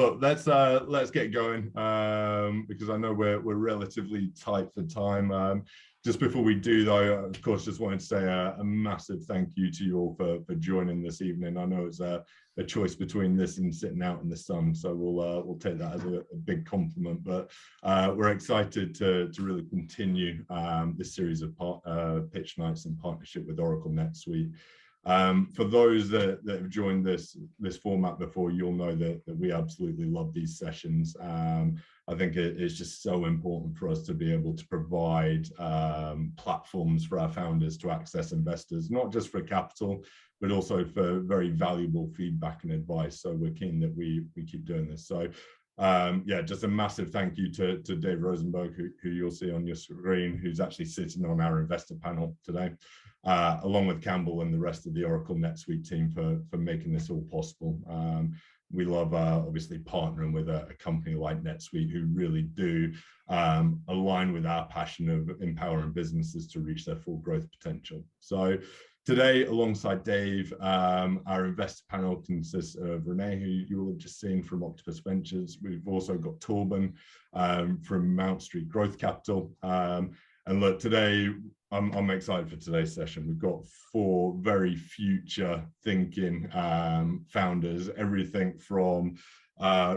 Look, let's get going because I know we're relatively tight for time. Just before we do, though, of course, just wanted to say a massive thank you to you all for joining this evening. I know it's a choice between this and sitting out in the sun, so we'll take that as a big compliment. But we're excited to really continue this series of pitch nights in partnership with Oracle NetSuite. For those that have joined this format before, you'll know that we absolutely love these sessions. I think it's just so important for us to be able to provide platforms for our founders to access investors, not just for capital, but also for very valuable feedback and advice. So we're keen that we keep doing this. So yeah, just a massive thank you to Dave Rosenberg, who you'll see on your screen, who's actually sitting on our investor panel today, along with Campbell and the rest of the Oracle NetSuite team for making this all possible. We love obviously partnering with a company like NetSuite, who really do align with our passion of empowering businesses to reach their full growth potential. So today, alongside Dave, our investor panel consists of Renee, who you will have just seen from Octopus Ventures. We've also got Torben from Mount Street Growth Capital. And look, today, I'm excited for today's session. We've got 4 very future thinking founders, everything from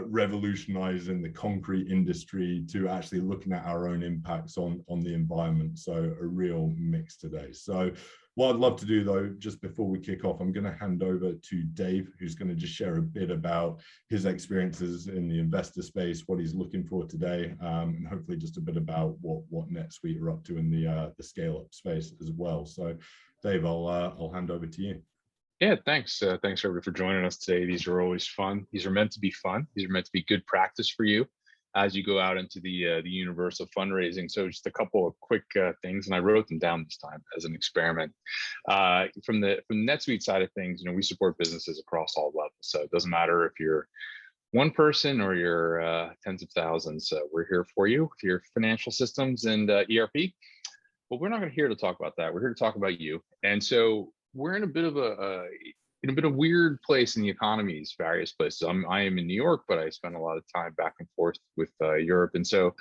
revolutionizing the concrete industry to actually looking at our own impacts on the environment. So a real mix today. So what I'd love to do, though, just before we kick off, I'm going to hand over to Dave, who's going to just share a bit about his experiences in the investor space, what he's looking for today, and hopefully just a bit about what NetSuite are up to in the scale-up space as well. So, Dave, I'll hand over to you. Yeah, thanks. Thanks, everybody, for joining us today. These are always fun. These are meant to be fun. These are meant to be good practice for you as you go out into the universe of fundraising. So just a couple of quick things, and I wrote them down this time as an experiment. From the NetSuite side of things, we support businesses across all levels. So it doesn't matter if you're one person or you're tens of thousands. We're here for you with your financial systems and ERP. But we're not here to talk about that. We're here to talk about you. And so we're in a bit of a weird place in the economies, various places. I am in New York, but I spend a lot of time back and forth with Europe. And so,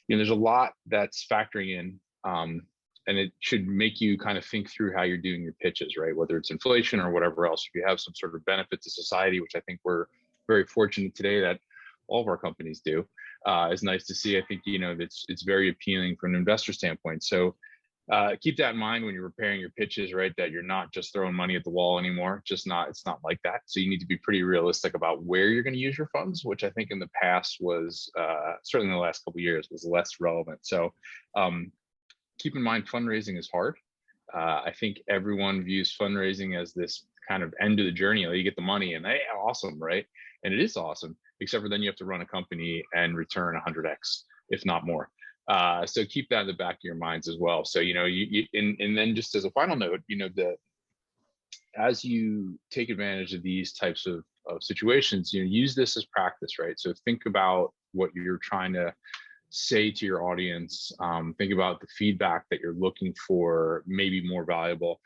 there's a lot that's factoring in, and it should make you kind of think through how you're doing your pitches, right? Whether it's inflation or whatever else, if you have some sort of benefit to society, which I think we're very fortunate today that all of our companies do, is nice to see. I think, it's very appealing from an investor standpoint. So keep that in mind when you're preparing your pitches, right? That you're not just throwing money at the wall anymore. It's not like that. So you need to be pretty realistic about where you're going to use your funds, which I think in the past was, certainly in the last couple of years, was less relevant. So keep in mind, fundraising is hard. I think everyone views fundraising as this kind of end of the journey. You get the money and hey, awesome, right? And it is awesome, except for then you have to run a company and return 100x, if not more. So keep that in the back of your minds as well. So, and then just as a final note, as you take advantage of these types of situations, use this as practice, right? So think about what you're trying to say to your audience. Think about the feedback that you're looking for, maybe more valuable.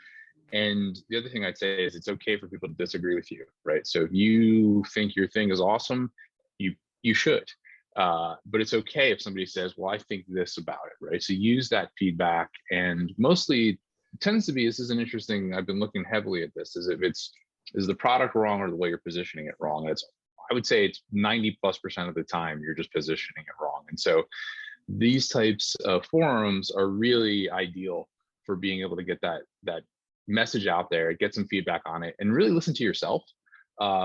And the other thing I'd say is it's okay for people to disagree with you, right? So if you think your thing is awesome, you should. But it's okay if somebody says, well, I think this about it, right? So use that feedback, and mostly it tends to be, this is an interesting, I've been looking heavily at this, is the product wrong or the way you're positioning it wrong? I would say it's 90+% of the time you're just positioning it wrong. And so these types of forums are really ideal for being able to get that message out there, get some feedback on it, and really listen to yourself,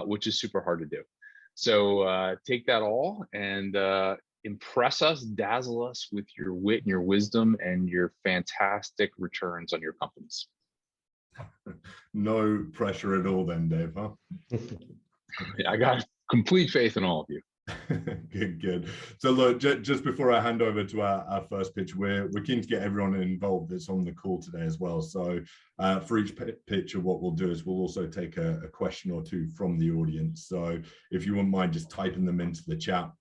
which is super hard to do. So take that all and impress us, dazzle us with your wit and your wisdom and your fantastic returns on your companies. No pressure at all then, Dave, huh? I got complete faith in all of you. Good. So look, just before I hand over to our first pitch, we're keen to get everyone involved that's on the call today as well. So for each pitch, what we'll do is we'll also take a question or two from the audience. So if you wouldn't mind just typing them into the chat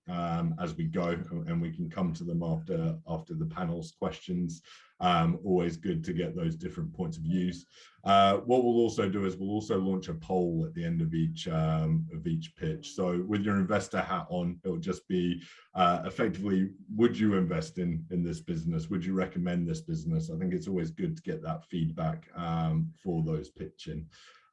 as we go, and we can come to them after the panel's questions. Always good to get those different points of views. What we'll also do is we'll also launch a poll at the end of each pitch. So with your investor hat on, it'll just be effectively, would you invest in this business? Would you recommend this business? I think it's always good to get that feedback for those pitching.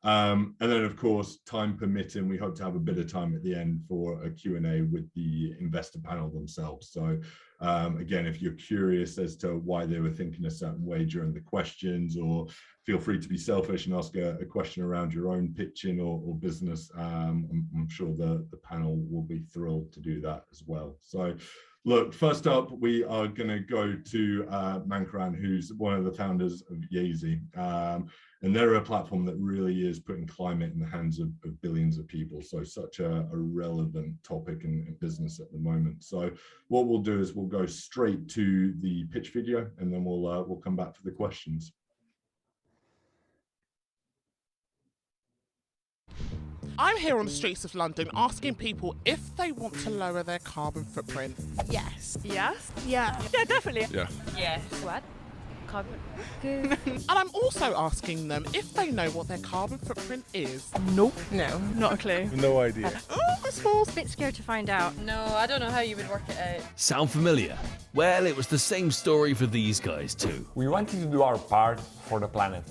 And then, of course, time permitting, we hope to have a bit of time at the end for a Q&A with the investor panel themselves. So again, if you're curious as to why they were thinking a certain way during the questions, or feel free to be selfish and ask a question around your own pitching or business, I'm sure the panel will be thrilled to do that as well. So look, first up, we are going to go to Mankaran, who's one of the founders of Yayzy. And they're a platform that really is putting climate in the hands of billions of people. So such a relevant topic in business at the moment. So what we'll do is we'll go straight to the pitch video, and then we'll come back for the questions. I'm here on the streets of London asking people if they want to lower their carbon footprint. Yes. Yes? Yeah. Yeah, definitely. Yeah. Yes. What? Carbon? And I'm also asking them if they know what their carbon footprint is. Nope. No, not a clue. No idea. Oh, this falls. A bit scared to find out. No, I don't know how you would work it out. Sound familiar? Well, it was the same story for these guys too. We wanted to do our part for the planet.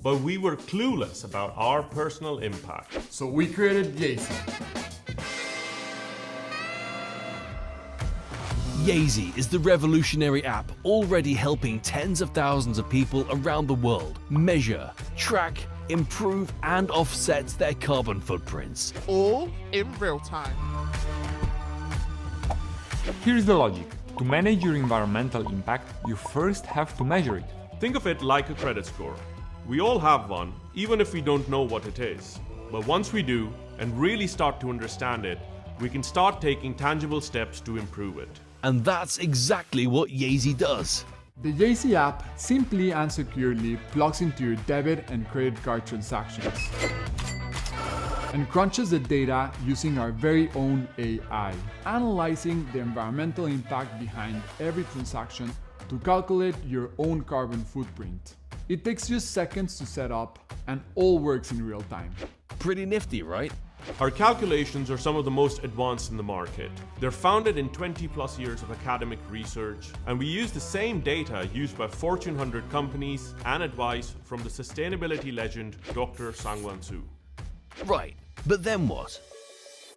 But we were clueless about our personal impact. So we created Yayzy. Yayzy is the revolutionary app already helping tens of thousands of people around the world measure, track, improve and offset their carbon footprints. All in real time. Here's the logic. To manage your environmental impact, you first have to measure it. Think of it like a credit score. We all have one, even if we don't know what it is. But once we do, and really start to understand it, we can start taking tangible steps to improve it. And that's exactly what Yayzy does. The Yayzy app simply and securely plugs into your debit and credit card transactions and crunches the data using our very own AI, analyzing the environmental impact behind every transaction to calculate your own carbon footprint. It takes just seconds to set up and all works in real time. Pretty nifty, right? Our calculations are some of the most advanced in the market. They're founded in 20+ years of academic research, and we use the same data used by Fortune 100 companies and advice from the sustainability legend Dr. Sangwan Su. Right, but then what?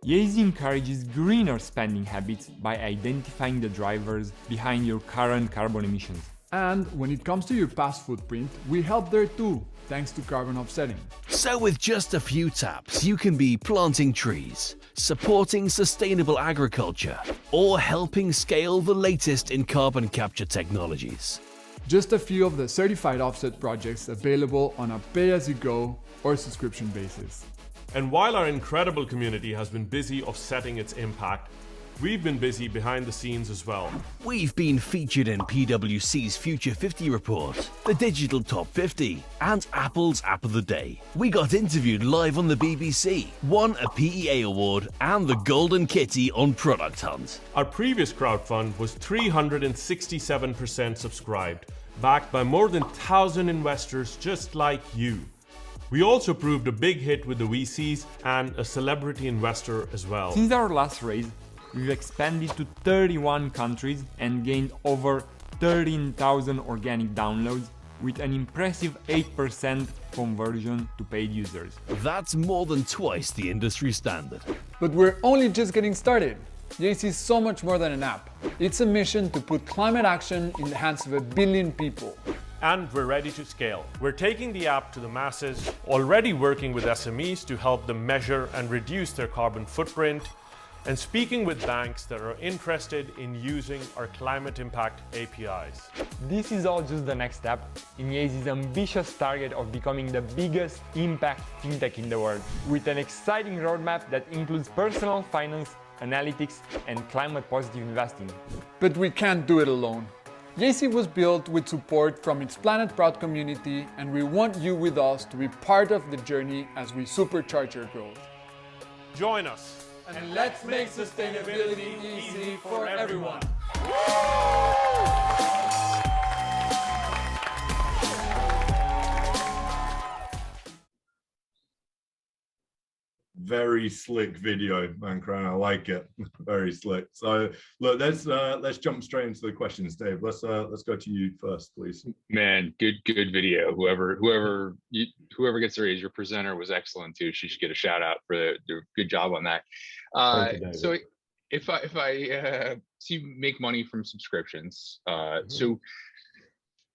Yayzy encourages greener spending habits by identifying the drivers behind your current carbon emissions. And when it comes to your past footprint, we help there too, thanks to carbon offsetting. So with just a few taps, you can be planting trees, supporting sustainable agriculture, or helping scale the latest in carbon capture technologies. Just a few of the certified offset projects available on a pay-as-you-go or subscription basis. And while our incredible community has been busy offsetting its impact, we've been busy behind the scenes as well. We've been featured in PwC's Future 50 report, the Digital Top 50, and Apple's App of the Day. We got interviewed live on the BBC, won a PEA award, and the Golden Kitty on Product Hunt. Our previous crowdfund was 367% subscribed, backed by more than 1,000 investors just like you. We also proved a big hit with the VCs and a celebrity investor as well. Since our last raise, we've expanded to 31 countries and gained over 13,000 organic downloads with an impressive 8% conversion to paid users. That's more than twice the industry standard. But we're only just getting started. Yayzy is so much more than an app. It's a mission to put climate action in the hands of 1 billion people. And we're ready to scale. We're taking the app to the masses, already working with SMEs to help them measure and reduce their carbon footprint, and speaking with banks that are interested in using our climate impact APIs. This is all just the next step in Yayzy's ambitious target of becoming the biggest impact fintech in the world, with an exciting roadmap that includes personal finance, analytics, and climate positive investing. But we can't do it alone. Yayzy was built with support from its Planet Proud community, and we want you with us to be part of the journey as we supercharge our growth. Join us. And let's make sustainability easy for everyone. very slick video, Mankaran. I like it. Very slick. So look, let's jump straight into the questions, Dave. Let's go to you first, please. Man, good video. Whoever gets to raise, your presenter was excellent too. She should get a shout out for the good job on that. So if I see you make money from subscriptions, so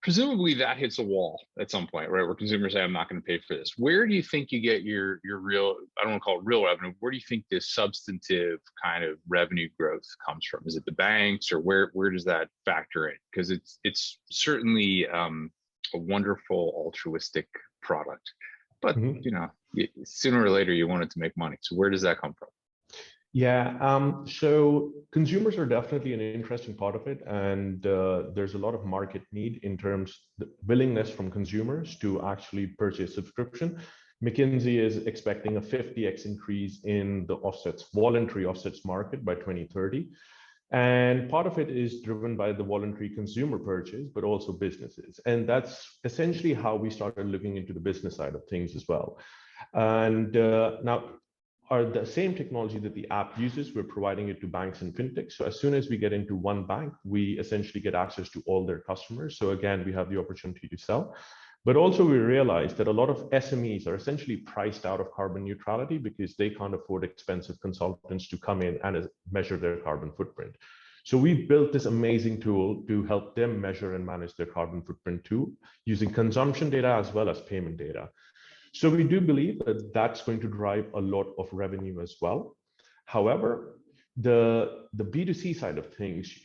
presumably that hits a wall at some point, right? Where consumers say, I'm not going to pay for this. Where do you think you get your real, I don't want to call it real revenue, where do you think this substantive kind of revenue growth comes from? Is it the banks, or where does that factor in? Because it's certainly a wonderful altruistic product, but you know, sooner or later you want it to make money. So where does that come from? Yeah, so consumers are definitely an interesting part of it, and there's a lot of market need in terms of the willingness from consumers to actually purchase subscription. McKinsey is expecting a 50x increase in the voluntary offsets market by 2030. And part of it is driven by the voluntary consumer purchase, but also businesses. And that's essentially how we started looking into the business side of things as well. And now, are the same technology that the app uses, we're providing it to banks and fintechs. So as soon as we get into one bank, we essentially get access to all their customers. So again, we have the opportunity to sell. But also we realized that a lot of SMEs are essentially priced out of carbon neutrality because they can't afford expensive consultants to come in and measure their carbon footprint. So we built this amazing tool to help them measure and manage their carbon footprint too, using consumption data as well as payment data. So we do believe that that's going to drive a lot of revenue as well. However, the B2C side of things,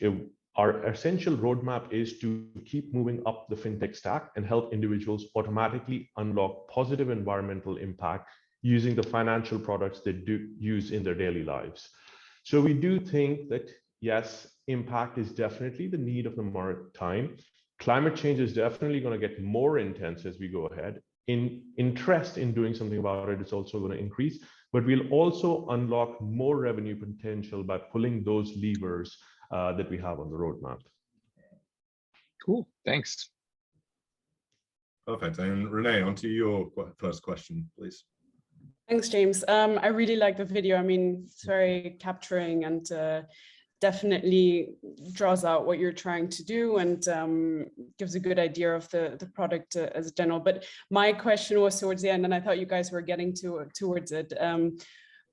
our essential roadmap is to keep moving up the fintech stack and help individuals automatically unlock positive environmental impact using the financial products they do use in their daily lives. So we do think that, yes, impact is definitely the need of the time. Climate change is definitely going to get more intense as we go ahead. Interest in doing something about it is also going to increase, but we'll also unlock more revenue potential by pulling those levers that we have on the roadmap. Cool, thanks. Perfect. And Renee, on to your first question, please. Thanks, James. I really like the video. I mean, it's very capturing and definitely draws out what you're trying to do and gives a good idea of the product as general. But my question was towards the end, and I thought you guys were getting towards it.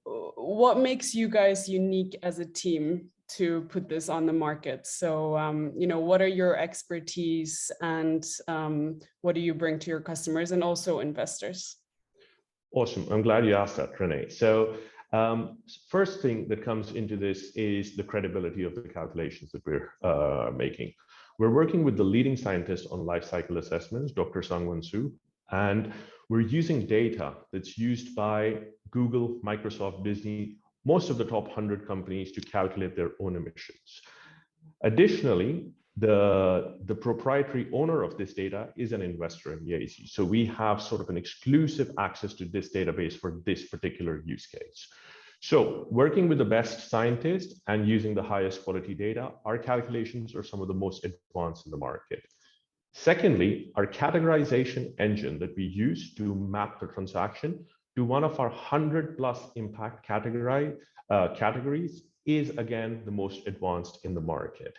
What makes you guys unique as a team to put this on the market? So, you know, what are your expertise and what do you bring to your customers and also investors? Awesome. I'm glad you asked that, Renee. So first thing that comes into this is the credibility of the calculations that we're making. We're working with the leading scientist on life cycle assessments, Dr. Sangwon Soo, and we're using data that's used by Google, Microsoft, Disney, most of the top 100 companies to calculate their own emissions. Additionally, the proprietary owner of this data is an investor in Yayzy. So we have sort of an exclusive access to this database for this particular use case. So working with the best scientists and using the highest quality data, our calculations are some of the most advanced in the market. Secondly, our categorization engine that we use to map the transaction to one of our 100+ impact categories is again the most advanced in the market.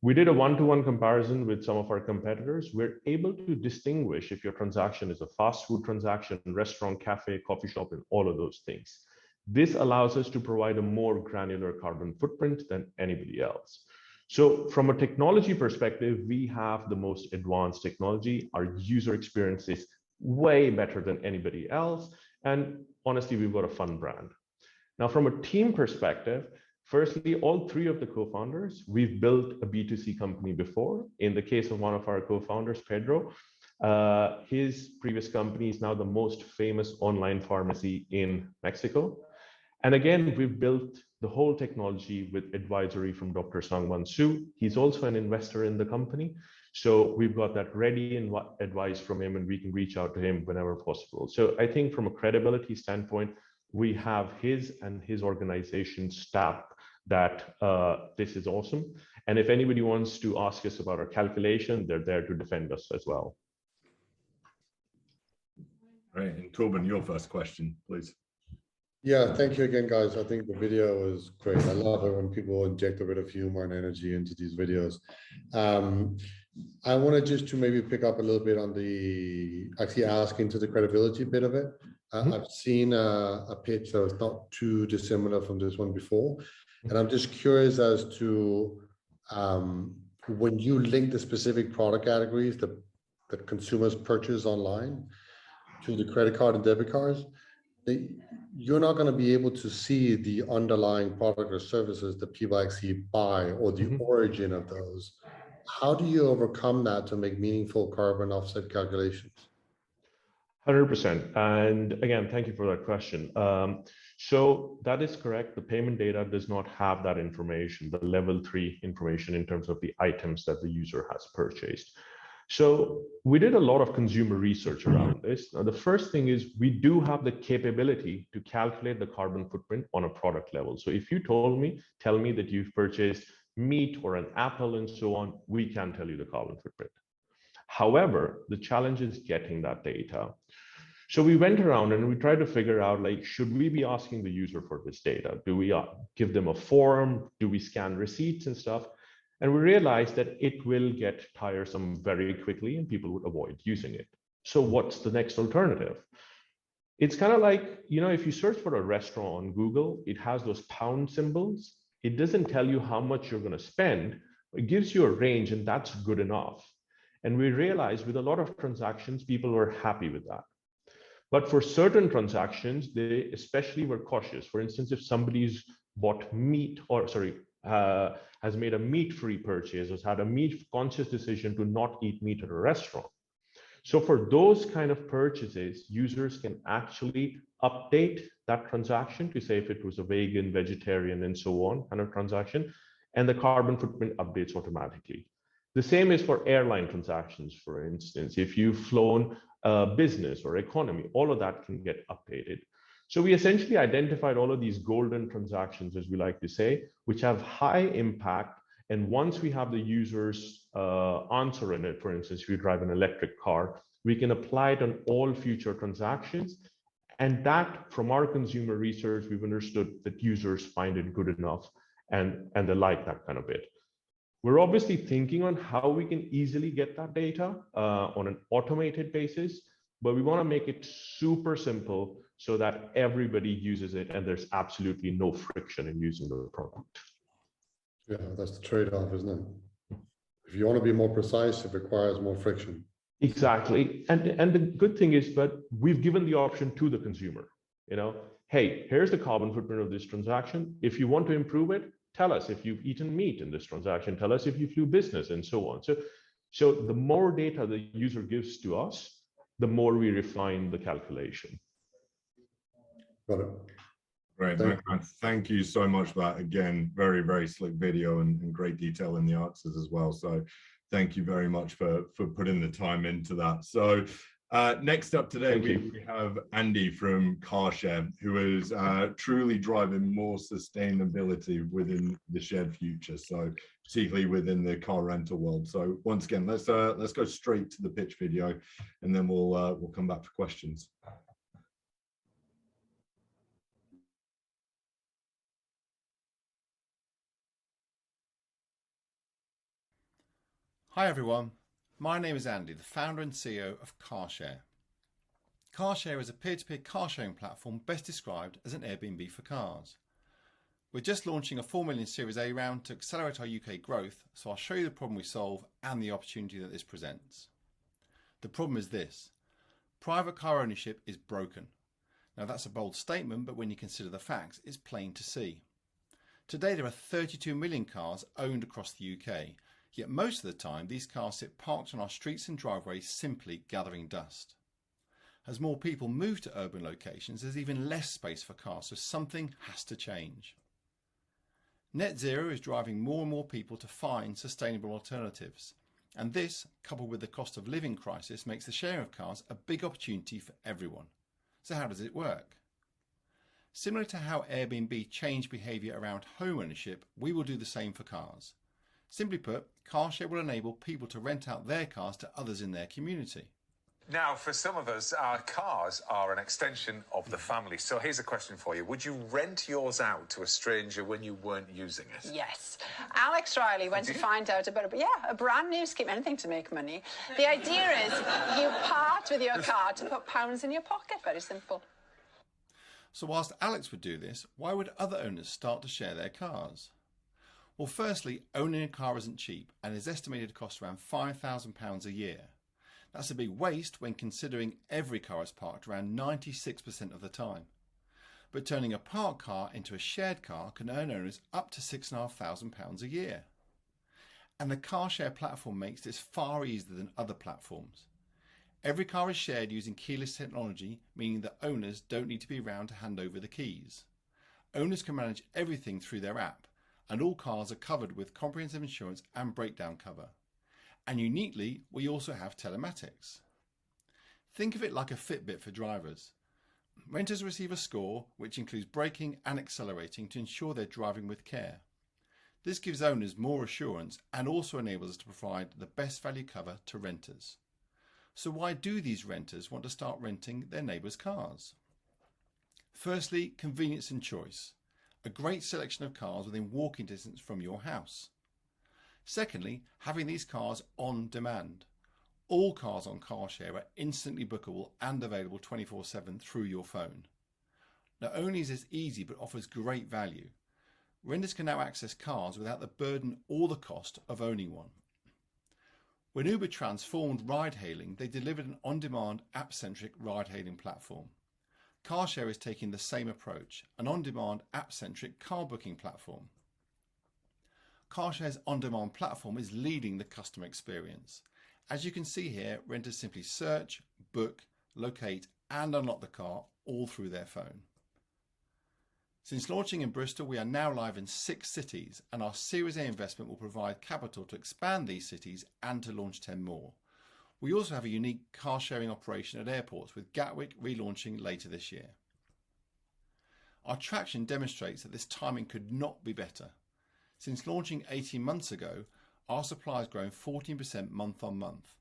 We did a one-to-one comparison with some of our competitors. We're able to distinguish if your transaction is a fast food transaction, restaurant, cafe, coffee shop, and all of those things. This allows us to provide a more granular carbon footprint than anybody else. So from a technology perspective, we have the most advanced technology. Our user experience is way better than anybody else. And honestly, we've got a fun brand. Now, from a team perspective, firstly, all three of the co-founders, we've built a B2C company before. In the case of one of our co-founders, Pedro, his previous company is now the most famous online pharmacy in Mexico. And again, we've built the whole technology with advisory from Dr. Sangwon Soo. He's also an investor in the company. So we've got that ready and advice from him, and we can reach out to him whenever possible. So I think from a credibility standpoint, we have his and his organization's staff that this is awesome. And if anybody wants to ask us about our calculation, they're there to defend us as well. Right, and Torben, your first question, please. Yeah, thank you again, guys. I think the video was great. I love it when people inject a bit of humor and energy into these videos. I wanted just to maybe pick up a little bit on the actually asking to the credibility bit of it. I've seen a pitch that was not too dissimilar from this one before. And I'm just curious as to when you link the specific product categories that consumers purchase online to the credit card and debit cards, you're not going to be able to see the underlying product or services that people actually buy or the origin of those. How do you overcome that to make meaningful carbon offset calculations? 100%. And again, thank you for that question. So that is correct. The payment data does not have that information, the level 3 information in terms of the items that the user has purchased. So we did a lot of consumer research around this. Now, the first thing is we do have the capability to calculate the carbon footprint on a product level. So if you tell me that you've purchased meat or an apple and so on, we can tell you the carbon footprint. However, the challenge is getting that data. So we went around and we tried to figure out, like, should we be asking the user for this data? Do we give them a form? Do we scan receipts and stuff? And we realized that it will get tiresome very quickly and people would avoid using it. So what's the next alternative? It's kind of like, you know, if you search for a restaurant on Google, it has those pound symbols. It doesn't tell you how much you're going to spend. It gives you a range, and that's good enough. And we realized with a lot of transactions, people were happy with that. But for certain transactions, they especially were cautious. For instance, if somebody's bought meat has made a meat-free purchase, has had a meat-conscious decision to not eat meat at a restaurant. So for those kind of purchases, users can actually update that transaction to say if it was a vegan, vegetarian, and so on kind of transaction, and the carbon footprint updates automatically. The same is for airline transactions, for instance. If you've flown business or economy, all of that can get updated. So we essentially identified all of these golden transactions, as we like to say, which have high impact. And once we have the user's answer in it, for instance, if you drive an electric car, we can apply it on all future transactions. And that, from our consumer research, we've understood that users find it good enough and they like that kind of bit. We're obviously thinking on how we can easily get that data on an automated basis, but we want to make it super simple so that everybody uses it and there's absolutely no friction in using the product. Yeah, that's the trade-off, isn't it? If you want to be more precise, it requires more friction. Exactly. And the good thing is, but we've given the option to the consumer, you know, hey, here's the carbon footprint of this transaction. If you want to improve it, tell us if you've eaten meat in this transaction, tell us if you flew business and so on. So the more data the user gives to us, the more we refine the calculation. Got it. Great. Thank you so much for that. Again, very, very slick video and great detail in the answers as well. So thank you very much for putting the time into that. So next up today, we have Andy from Karshare, who is truly driving more sustainability within the shared future. So particularly within the car rental world. So once again, let's go straight to the pitch video, and then we'll come back for questions. Hi everyone, my name is Andy, the founder and CEO of Karshare. Karshare is a peer-to-peer car sharing platform best described as an Airbnb for cars. We're just launching a 4 million Series A round to accelerate our UK growth, so I'll show you the problem we solve and the opportunity that this presents. The problem is this: private car ownership is broken. Now that's a bold statement, but when you consider the facts, it's plain to see. Today there are 32 million cars owned across the UK. Yet most of the time, these cars sit parked on our streets and driveways simply gathering dust. As more people move to urban locations, there's even less space for cars, so something has to change. Net zero is driving more and more people to find sustainable alternatives. And this, coupled with the cost of living crisis, makes the sharing of cars a big opportunity for everyone. So how does it work? Similar to how Airbnb changed behaviour around home ownership, we will do the same for cars. Simply put, Karshare will enable people to rent out their cars to others in their community. Now, for some of us, our cars are an extension of the family. So here's a question for you. Would you rent yours out to a stranger when you weren't using it? Yes. Alex Riley went to find out about a brand new scheme, anything to make money. The idea is you part with your car to put pounds in your pocket. Very simple. So whilst Alex would do this, why would other owners start to share their cars? Well, firstly, owning a car isn't cheap and is estimated to cost around £5,000 a year. That's a big waste when considering every car is parked around 96% of the time. But turning a parked car into a shared car can earn owners up to £6,500 a year. And the Karshare platform makes this far easier than other platforms. Every car is shared using keyless technology, meaning that owners don't need to be around to hand over the keys. Owners can manage everything through their app, and all cars are covered with comprehensive insurance and breakdown cover. And uniquely, we also have telematics. Think of it like a Fitbit for drivers. Renters receive a score which includes braking and accelerating to ensure they're driving with care. This gives owners more assurance and also enables us to provide the best value cover to renters. So why do these renters want to start renting their neighbours' cars? Firstly, convenience and choice. A great selection of cars within walking distance from your house. Secondly, having these cars on demand. All cars on Karshare are instantly bookable and available 24/7 through your phone. Not only is this easy but offers great value. Renters can now access cars without the burden or the cost of owning one. When Uber transformed ride-hailing, they delivered an on-demand, app-centric ride-hailing platform. Karshare is taking the same approach, an on-demand, app-centric car booking platform. Karshare's on-demand platform is leading the customer experience. As you can see here, renters simply search, book, locate and unlock the car all through their phone. Since launching in Bristol, we are now live in 6 cities, and our Series A investment will provide capital to expand these cities and to launch 10 more. We also have a unique car sharing operation at airports, with Gatwick relaunching later this year. Our traction demonstrates that this timing could not be better. Since launching 18 months ago, our supply has grown 14% month on month.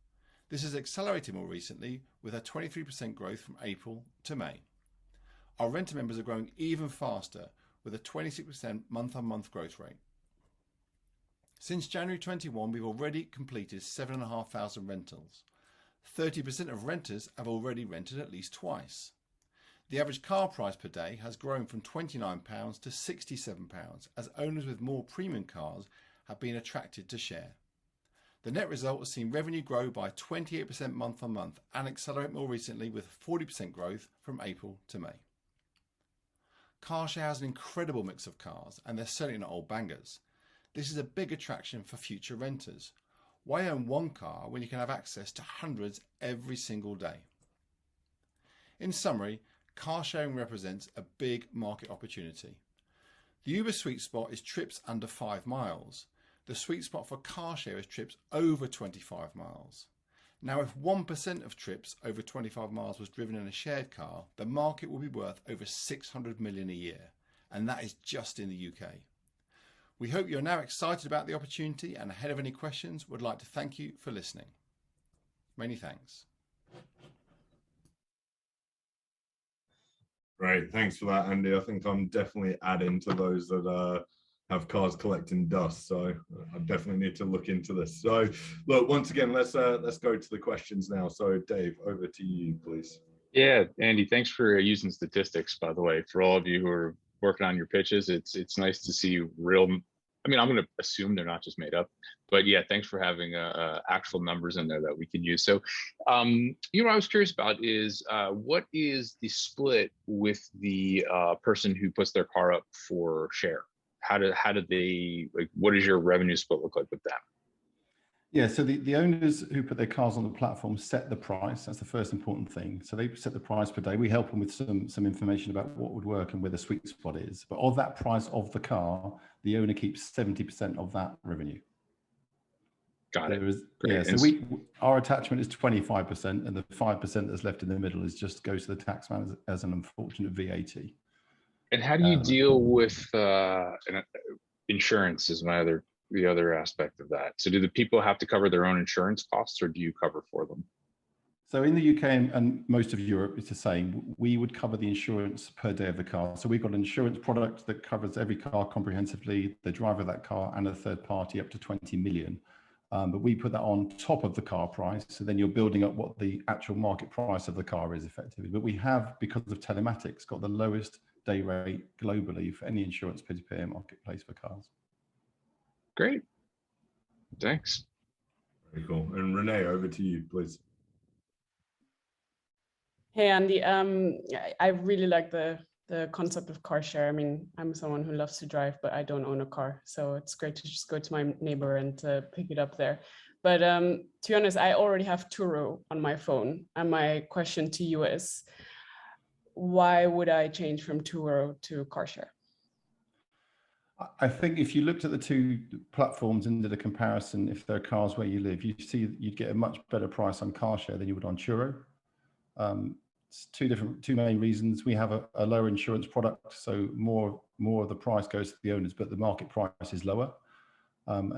This has accelerated more recently with a 23% growth from April to May. Our renter members are growing even faster with a 26% month on month growth rate. Since January 21, we've already completed 7,500 rentals. 30% of renters have already rented at least twice. The average car price per day has grown from £29 to £67 as owners with more premium cars have been attracted to share. The net result has seen revenue grow by 28% month on month and accelerate more recently with 40% growth from April to May. Karshare has an incredible mix of cars, and they're certainly not old bangers. This is a big attraction for future renters. Why own one car when you can have access to hundreds every single day? In summary, car sharing represents a big market opportunity. The Uber sweet spot is trips under 5 miles. The sweet spot for Karshare is trips over 25 miles. Now, if 1% of trips over 25 miles was driven in a shared car, the market will be worth over 600 million a year, and that is just in the UK. We hope you're now excited about the opportunity, and ahead of any questions, would like to thank you for listening. Many thanks. Great, thanks for that, Andy. I think I'm definitely adding to those that have cars collecting dust, so I definitely need to look into this. So, look, once again, let's go to the questions now. So, Dave, over to you, please. Yeah, Andy, thanks for using statistics, by the way. For all of you who are working on your pitches, it's nice to see real. I mean, I'm going to assume they're not just made up, but yeah, thanks for having actual numbers in there that we can use. So, what I was curious about is what is the split with the person who puts their car up for share? How do they, like, what does your revenue split look like with them? Yeah, so the owners who put their cars on the platform set the price. That's the first important thing. So they set the price per day. We help them with some information about what would work and where the sweet spot is. But of that price of the car, the owner keeps 70% of that revenue. Got it. Yeah, so our attachment is 25%, and the 5% that's left in the middle goes to the taxman as an unfortunate VAT. And how do you deal with insurance? Is the other aspect of that. So do the people have to cover their own insurance costs, or do you cover for them? So in the UK and most of Europe, it's the same. We would cover the insurance per day of the car. So we've got an insurance product that covers every car comprehensively, the driver of that car and a third party up to 20 million. But we put that on top of the car price. So then you're building up what the actual market price of the car is effectively. But we have, because of telematics, got the lowest day rate globally for any insurance peer-to-peer marketplace for cars. Great. Thanks. Very cool. And Renee, over to you, please. Hey, Andy. I really like the concept of car share. I mean, I'm someone who loves to drive, but I don't own a car. So it's great to just go to my neighbor and pick it up there. But to be honest, I already have Turo on my phone. And my question to you is, why would I change from Turo to Karshare? I think if you looked at the two platforms and did a comparison, if there are cars where you live, you'd get a much better price on Karshare than you would on Turo. It's two main reasons. We have a lower insurance product, so more of the price goes to the owners, but the market price is lower. And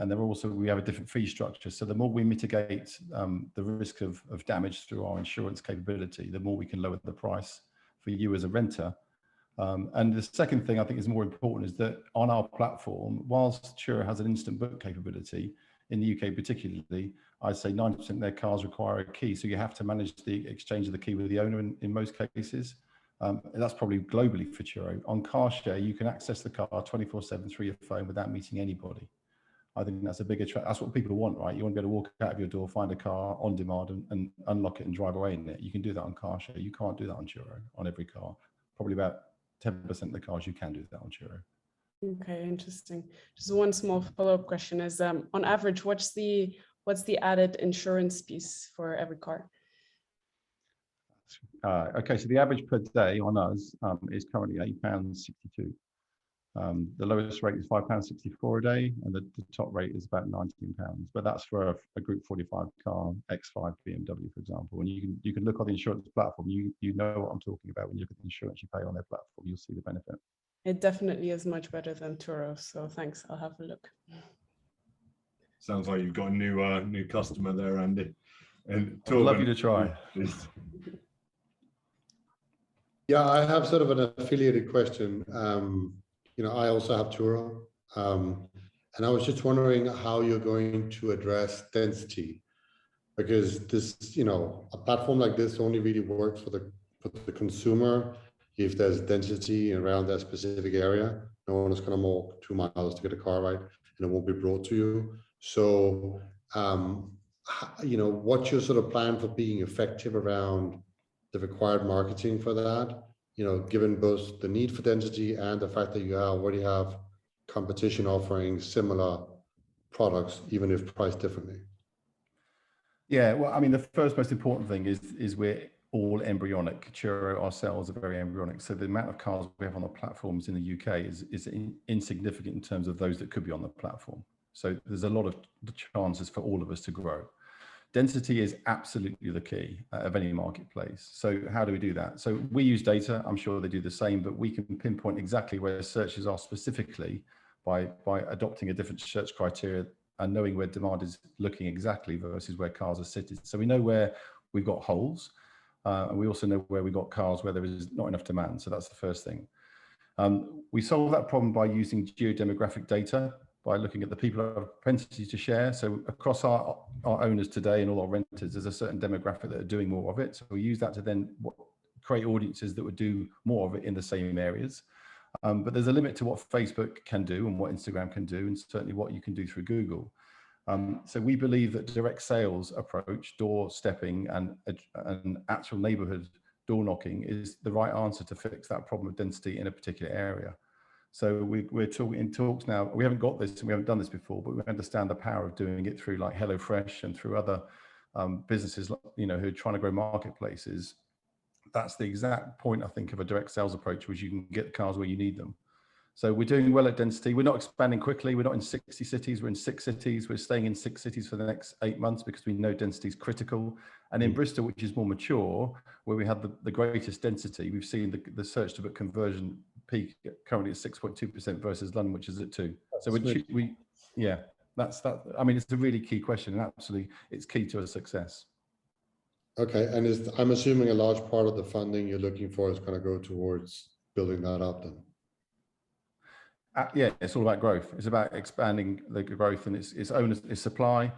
we have a different fee structure. So the more we mitigate the risk of damage through our insurance capability, the more we can lower the price for you as a renter. And the second thing I think is more important is that on our platform, whilst Turo has an instant book capability, in the UK particularly, I'd say 90% of their cars require a key. So you have to manage the exchange of the key with the owner in most cases. That's probably globally for Turo. On Karshare, you can access the car 24/7 through your phone without meeting anybody. I think that's a big attraction. That's what people want, right? You want to be able to walk out of your door, find a car on demand and unlock it and drive away in it. You can do that on Karshare. You can't do that on Turo, on every car. Probably about 10% of the cars you can do that on Turo. Okay, interesting. Just one small follow-up question is, on average, what's the added insurance piece for every car? Okay, so the average per day on us is currently £8.62. The lowest rate is £5.64 a day, and the top rate is about £19. But that's for a Group 45 car, X5 BMW, for example. And you can look on the insurance platform. You know what I'm talking about when you look at the insurance you pay on their platform. You'll see the benefit. It definitely is much better than Turo, so thanks. I'll have a look. Sounds like you've got a new customer there, Andy. And I'd love you to try. Yeah, I have sort of an affiliated question. I also have Turo, and I was just wondering how you're going to address density, because this, a platform like this only really works for the consumer if there's density around that specific area. No one is going to walk 2 miles to get a car, right? And it won't be brought to you. So, what's your sort of plan for being effective around the required marketing for that? Given both the need for density and the fact that you already have competition offering similar products, even if priced differently. Yeah, well, I mean, the first most important thing is we're all embryonic. Turo ourselves are very embryonic. So the amount of cars we have on the platforms in the UK is insignificant in terms of those that could be on the platform. So there's a lot of chances for all of us to grow. Density is absolutely the key of any marketplace. So how do we do that? So we use data. I'm sure they do the same, but we can pinpoint exactly where searches are specifically by adopting a different search criteria and knowing where demand is looking exactly versus where cars are sitting. So we know where we've got holes, and we also know where we've got cars where there is not enough demand. So that's the first thing. We solve that problem by using geodemographic data, by looking at the people who have propensity to share. So across our owners today and all our renters, there's a certain demographic that are doing more of it. So we use that to then create audiences that would do more of it in the same areas. But there's a limit to what Facebook can do and what Instagram can do, and certainly what you can do through Google. So we believe that direct sales approach, door stepping and actual neighborhood door knocking is the right answer to fix that problem of density in a particular area. So we're talking in talks now. We haven't got this and we haven't done this before, but we understand the power of doing it through like HelloFresh and through other businesses, who are trying to grow marketplaces. That's the exact point, I think, of a direct sales approach, which you can get cars where you need them. So we're doing well at density. We're not expanding quickly. We're not in 60 cities. We're in 6 cities. We're staying in 6 cities for the next 8 months because we know density is critical. And in Bristol, which is more mature, where we have the greatest density, we've seen the search to book conversion peak currently at 6.2% versus London, which is at 2%. So that's that. I mean, it's a really key question, and absolutely, it's key to a success. Okay, and I'm assuming a large part of the funding you're looking for is going to go towards building that up then. Yeah, it's all about growth. It's about expanding the growth, and it's owners, it's supply.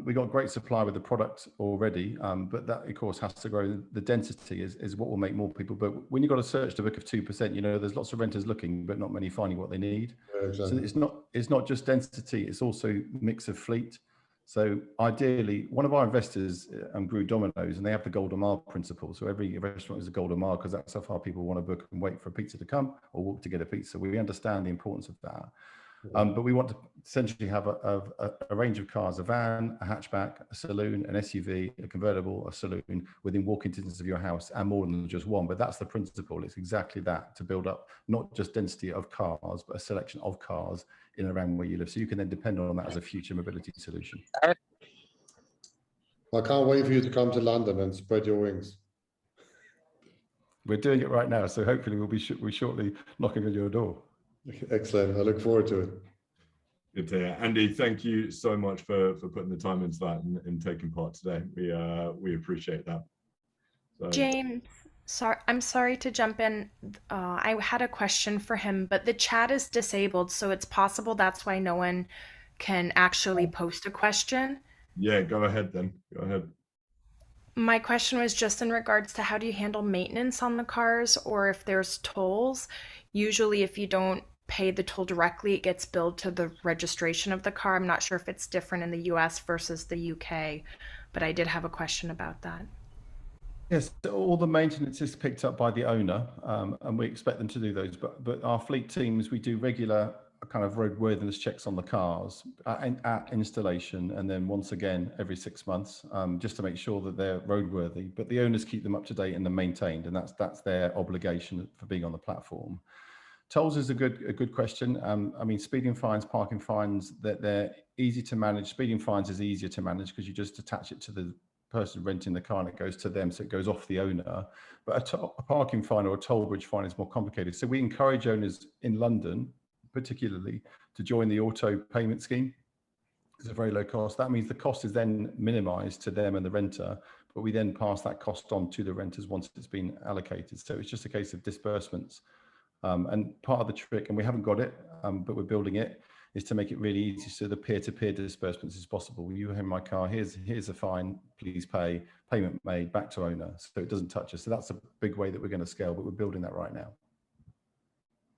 We got great supply with the product already, but that of course has to grow. The density is what will make more people. But when you've got a search to book of 2%, you know, there's lots of renters looking, but not many finding what they need. Yeah, exactly. So it's not just density, it's also mix of fleet. So ideally, one of our investors grew Domino's, and they have the Golden Mile principle. So every restaurant is a Golden Mile because that's how far people want to book and wait for a pizza to come or walk to get a pizza. We understand the importance of that. But we want to essentially have a range of cars: a van, a hatchback, a saloon, an SUV, a convertible, a saloon within walking distance of your house, and more than just one. But that's the principle. It's exactly that, to build up not just density of cars, but a selection of cars in and around where you live. So you can then depend on that as a future mobility solution. I can't wait for you to come to London and spread your wings. We're doing it right now, so hopefully we'll be shortly knocking on your door. Excellent. I look forward to it. Good to hear. Andy, thank you so much for putting the time into that and taking part today. We appreciate that. So, James, I'm sorry to jump in. I had a question for him, but the chat is disabled, so it's possible that's why no one can actually post a question. yeah, go ahead then. Go ahead. My question was just in regards to how do you handle maintenance on the cars, or if there's tolls. Usually if you don't pay the toll directly, it gets billed to the registration of the car. I'm not sure if it's different in the US versus the UK, but I did have a question about that. Yes, so all the maintenance is picked up by the owner, and we expect them to do those. But our fleet teams, we do regular kind of roadworthiness checks on the cars at installation, and then once again every 6 months, just to make sure that they're roadworthy. But the owners keep them up to date and they're maintained, and that's their obligation for being on the platform. Tolls is a good question. I mean, speeding fines, parking fines, they're easy to manage. Speeding fines is easier to manage because you just attach it to the person renting the car and it goes to them, so it goes off the owner. But a parking fine or a toll bridge fine is more complicated. So we encourage owners in London, particularly, to join the auto payment scheme. It's a very low cost. That means the cost is then minimized to them and the renter, but we then pass that cost on to the renters once it's been allocated. So it's just a case of disbursements. And part of the trick, and we haven't got it, but we're building it, is to make it really easy so the peer-to-peer disbursements is possible. You have my car, here's a fine, please pay, payment made, back to owner, so it doesn't touch us. So that's a big way that we're going to scale, but we're building that right now.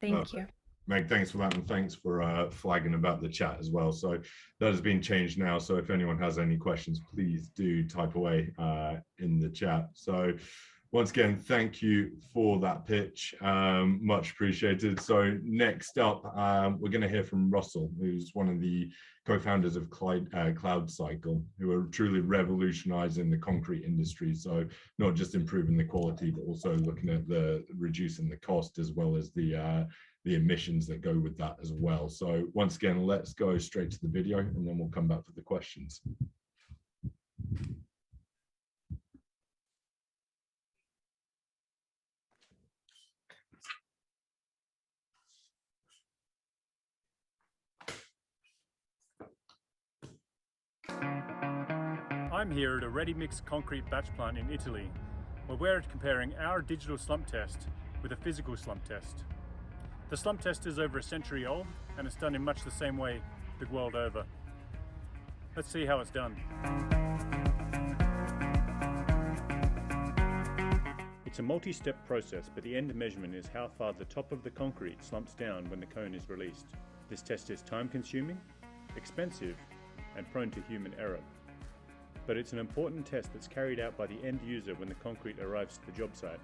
Thank you. Meg, thanks for that, and thanks for flagging about the chat as well. So that has been changed now, so if anyone has any questions, please do type away in the chat. So once again, thank you for that pitch, much appreciated. So next up, we're going to hear from Russell, who's one of the co-founders of Cloud Cycle, who are truly revolutionizing the concrete industry. So not just improving the quality, but also looking at reducing the cost, as well as the emissions that go with that as well. So once again, let's go straight to the video, and then we'll come back for the questions. I'm here at a ready-mix concrete batch plant in Italy, where we're comparing our digital slump test with a physical slump test. The slump test is over a century old, and it's done in much the same way the world over. Let's see how it's done. It's a multi-step process, but the end measurement is how far the top of the concrete slumps down when the cone is released. This test is time-consuming, expensive, and prone to human error. But it's an important test that's carried out by the end user when the concrete arrives to the job site.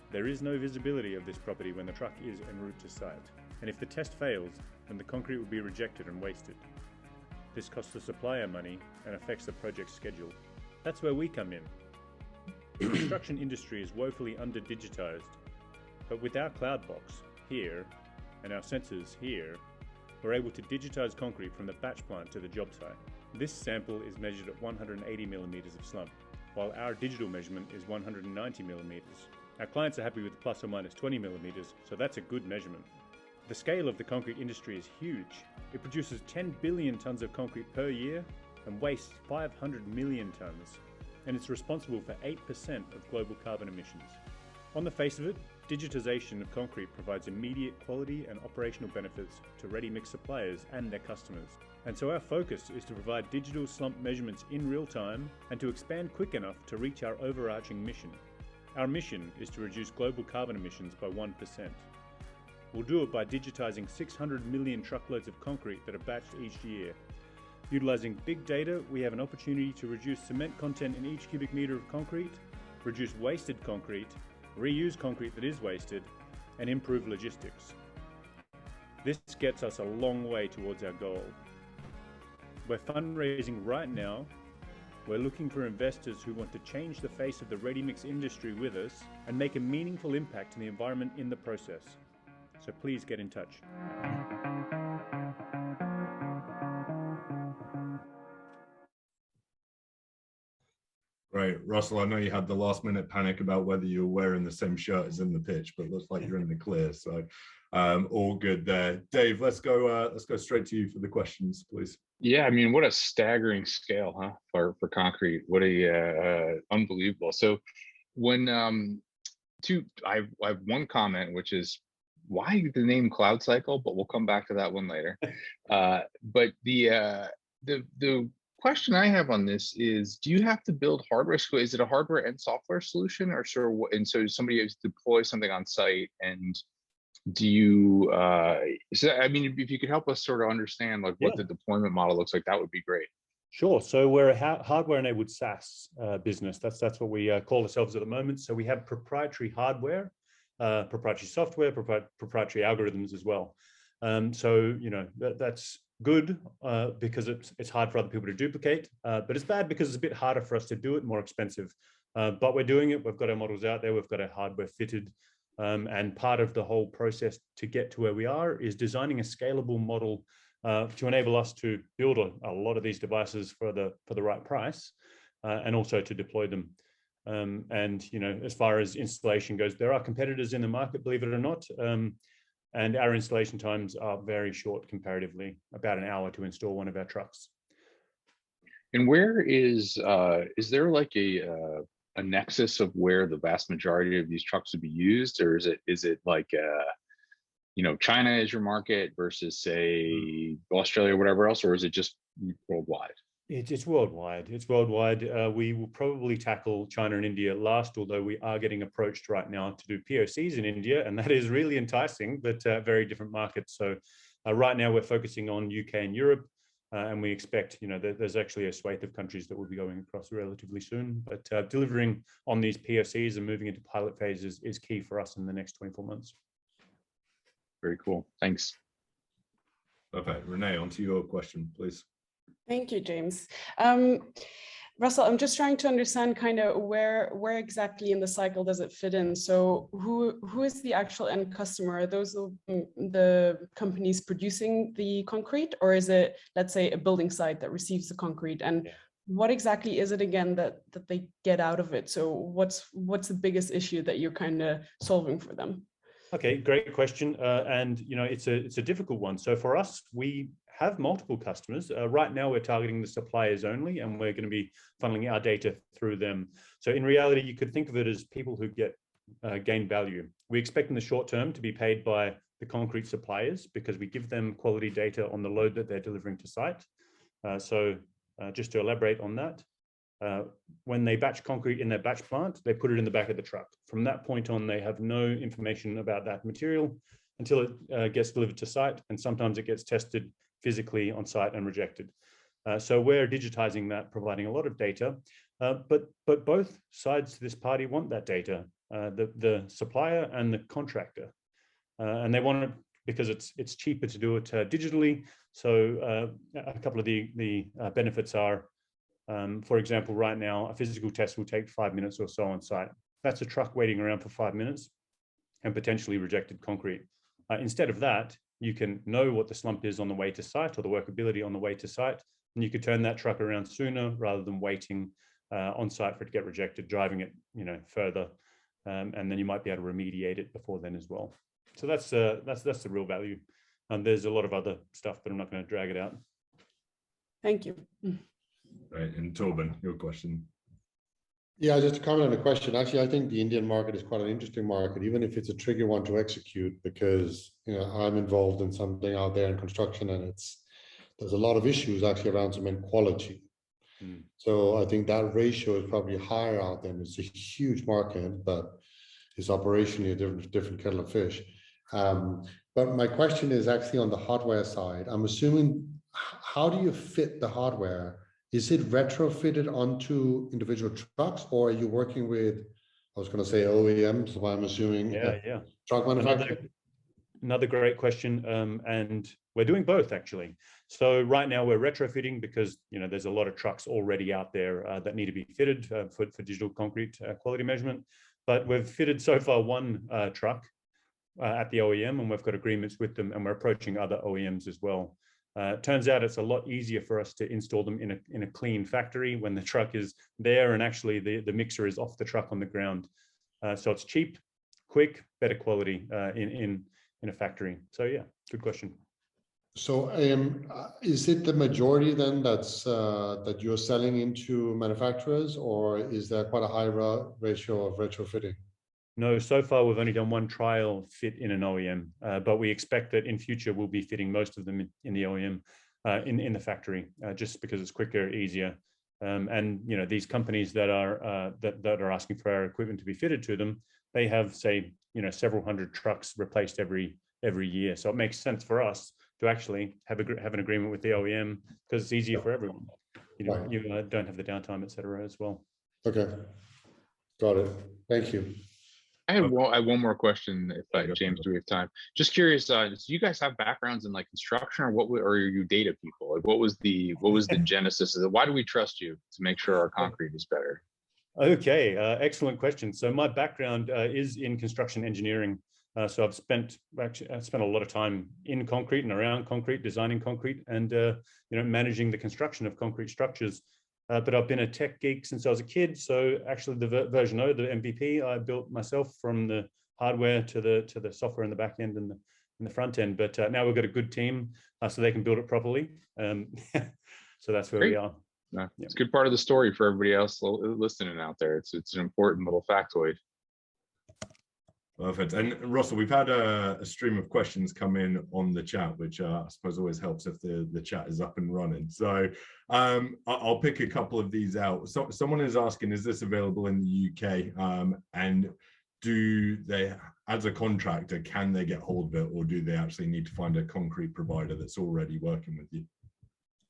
There is no visibility of this property when the truck is en route to site, and if the test fails, then the concrete will be rejected and wasted. This costs the supplier money and affects the project's schedule. That's where we come in. The construction industry is woefully under-digitized, but with our cloud box here and our sensors here, we're able to digitize concrete from the batch plant to the job site. This sample is measured at 180 millimeters of slump, while our digital measurement is 190 millimeters. Our clients are happy with plus or minus 20 millimeters, so that's a good measurement. The scale of the concrete industry is huge. It produces 10 billion tons of concrete per year and wastes 500 million tons. and it's responsible for 8% of global carbon emissions. On the face of it, digitization of concrete provides immediate quality and operational benefits to ready-mix suppliers and their customers. And so our focus is to provide digital slump measurements in real time and to expand quick enough to reach our overarching mission. Our mission is to reduce global carbon emissions by 1%. We'll do it by digitizing 600 million truckloads of concrete that are batched each year. Utilizing big data, we have an opportunity to reduce cement content in each cubic meter of concrete, reduce wasted concrete, reuse concrete that is wasted, and improve logistics. This gets us a long way towards our goal. We're fundraising right now. We're looking for investors who want to change the face of the ready-mix industry with us and make a meaningful impact in the environment in the process. So please get in touch. Right, Russell, I know you had the last minute panic about whether you were wearing the same shirt as in the pitch, but looks like you're in the clear, so all good there. Dave, let's go straight to you for the questions, please. Yeah, I mean, what a staggering scale, huh, for concrete. What a unbelievable. So when I have one comment, which is why the name Cloud Cycle, but we'll come back to that one later. But the question I have on this is, do you have to build hardware? So is it a hardware and software solution, or so? And so somebody has to deploy something on site, and do you? So I mean, if you could help us sort of understand like what the deployment model looks like, that would be great. Sure. So we're a hardware-enabled SaaS business. That's what we call ourselves at the moment. So we have proprietary hardware, proprietary software, proprietary algorithms as well. So you know that's good because it's hard for other people to duplicate, but it's bad because it's a bit harder for us to do it, more expensive. But we're doing it. We've got our models out there. We've got our hardware fitted, and part of the whole process to get to where we are is designing a scalable model to enable us to build a lot of these devices for the right price, and also to deploy them. And you know, as far as installation goes, there are competitors in the market, believe it or not. And our installation times are very short comparatively, about an hour to install one of our trucks. And where is there like a nexus of where the vast majority of these trucks would be used, or is it like you know, China is your market versus say Australia or whatever else, or is it just worldwide? It's worldwide. It's worldwide. We will probably tackle China and India last, although we are getting approached right now to do POCs in India, and that is really enticing, but very different markets. So right now we're focusing on UK and Europe, and we expect, you know, there's actually a swathe of countries that we'll be going across relatively soon. But delivering on these POCs and moving into pilot phases is key for us in the next 24 months. Very cool. Thanks. Perfect. Renee, on to your question, please. Thank you, James. Russell, I'm just trying to understand kind of where exactly in the cycle does it fit in? So who is the actual end customer? Are those the companies producing the concrete, or is it, let's say, a building site that receives the concrete? And what exactly is it again that they get out of it? So what's the biggest issue that you're kind of solving for them? Okay, great question. And you know, it's a difficult one. So for us, we have multiple customers. Right now, we're targeting the suppliers only, and we're going to be funneling our data through them. So in reality, you could think of it as people who gain value. We expect in the short term to be paid by the concrete suppliers because we give them quality data on the load that they're delivering to site. So just to elaborate on that, when they batch concrete in their batch plant, they put it in the back of the truck. From that point on, they have no information about that material until it gets delivered to site, and sometimes it gets tested physically on site and rejected. So we're digitizing that, providing a lot of data, but both sides to this party want that data, the supplier and the contractor, and they want it because it's cheaper to do it digitally. So a couple of the benefits are, for example, right now, a physical test will take 5 minutes or so on site. That's a truck waiting around for 5 minutes and potentially rejected concrete. Instead of that, you can know what the slump is on the way to site or the workability on the way to site, and you could turn that truck around sooner rather than waiting on site for it to get rejected, driving it, you know, further, and then you might be able to remediate it before then as well. So that's the real value. And there's a lot of other stuff, but I'm not going to drag it out. Thank you. Right, and Torben, your question. Yeah, just to comment on the question. Actually, I think the Indian market is quite an interesting market, even if it's a tricky one to execute, because I'm involved in something out there in construction, and there's a lot of issues actually around cement quality. So I think that ratio is probably higher out there. It's a huge market, but it's operationally a different kettle of fish. But my question is actually on the hardware side. I'm assuming, how do you fit the hardware? Is it retrofitted onto individual trucks, or are you working with, I was going to say OEMs, so I'm assuming truck manufacturers? Another great question, and we're doing both actually. So right now we're retrofitting because there's a lot of trucks already out there that need to be fitted for digital concrete quality measurement. But we've fitted so far one truck at the OEM, and we've got agreements with them, and we're approaching other OEMs as well. Turns out it's a lot easier for us to install them in a clean factory when the truck is there and actually the mixer is off the truck on the ground. So it's cheap, quick, better quality in a factory. So yeah, good question. So is it the majority then that you're selling into manufacturers, or is there quite a high ratio of retrofitting? No, so far we've only done one trial fit in an OEM, but we expect that in future we'll be fitting most of them in the OEM in the factory, just because it's quicker, easier. And these companies that are asking for our equipment to be fitted to them, they have, say, several hundred trucks replaced every year. So it makes sense for us to actually have an agreement with the OEM, because it's easier for everyone. You don't have the downtime, et cetera, as well. Okay, got it. Thank you. I have one more question, if James, do we have time? Just curious, do you guys have backgrounds in like construction, or are you data people? Like, what was the genesis of it? Why do we trust you to make sure our concrete is better? Okay, excellent question. So my background is in construction engineering. So I've spent a lot of time in concrete and around concrete, designing concrete, and managing the construction of concrete structures. But I've been a tech geek since I was a kid. So actually the version 0, the MVP, I built myself from the hardware to the software in the back end and the front end. But now we've got a good team so they can build it properly. So that's where we are. No, it's a good part of the story for everybody else listening out there. It's an important little factoid. Perfect. And Russell, we've had a stream of questions come in on the chat, which I suppose always helps if the chat is up and running. So I'll pick a couple of these out. So someone is asking, is this available in the UK? And do they, as a contractor, can they get hold of it, or do they actually need to find a concrete provider that's already working with you?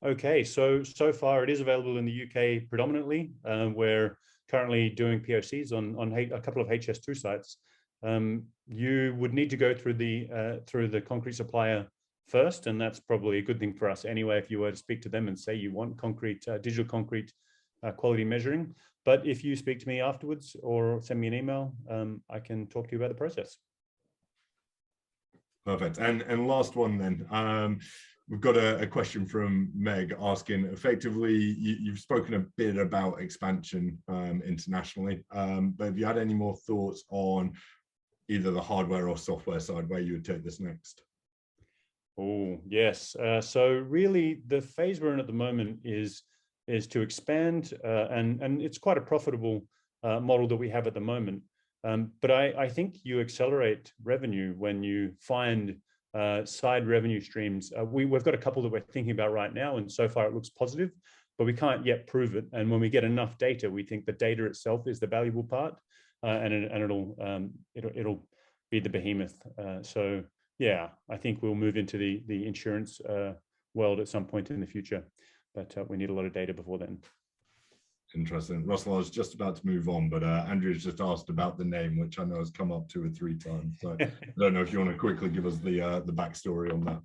Okay, so far it is available in the UK predominantly. We're currently doing POCs on a couple of HS2 sites. You would need to go through the concrete supplier first, and that's probably a good thing for us anyway if you were to speak to them and say you want concrete, digital concrete quality measuring. But if you speak to me afterwards or send me an email, I can talk to you about the process. Perfect. And last one then. We've got a question from Meg asking, effectively, you've spoken a bit about expansion internationally, but have you had any more thoughts on either the hardware or software side where you would take this next? Oh, yes. So really the phase we're in at the moment is to expand, and it's quite a profitable model that we have at the moment. But I think you accelerate revenue when you find side revenue streams. We've got a couple that we're thinking about right now, and so far it looks positive, but we can't yet prove it. And when we get enough data, we think the data itself is the valuable part, and it'll be the behemoth. So yeah, I think we'll move into the insurance world at some point in the future, but we need a lot of data before then. Interesting. Russell, I was just about to move on, but Andrew's just asked about the name, which I know has come up 2 or 3 times. So I don't know if you want to quickly give us the backstory on that.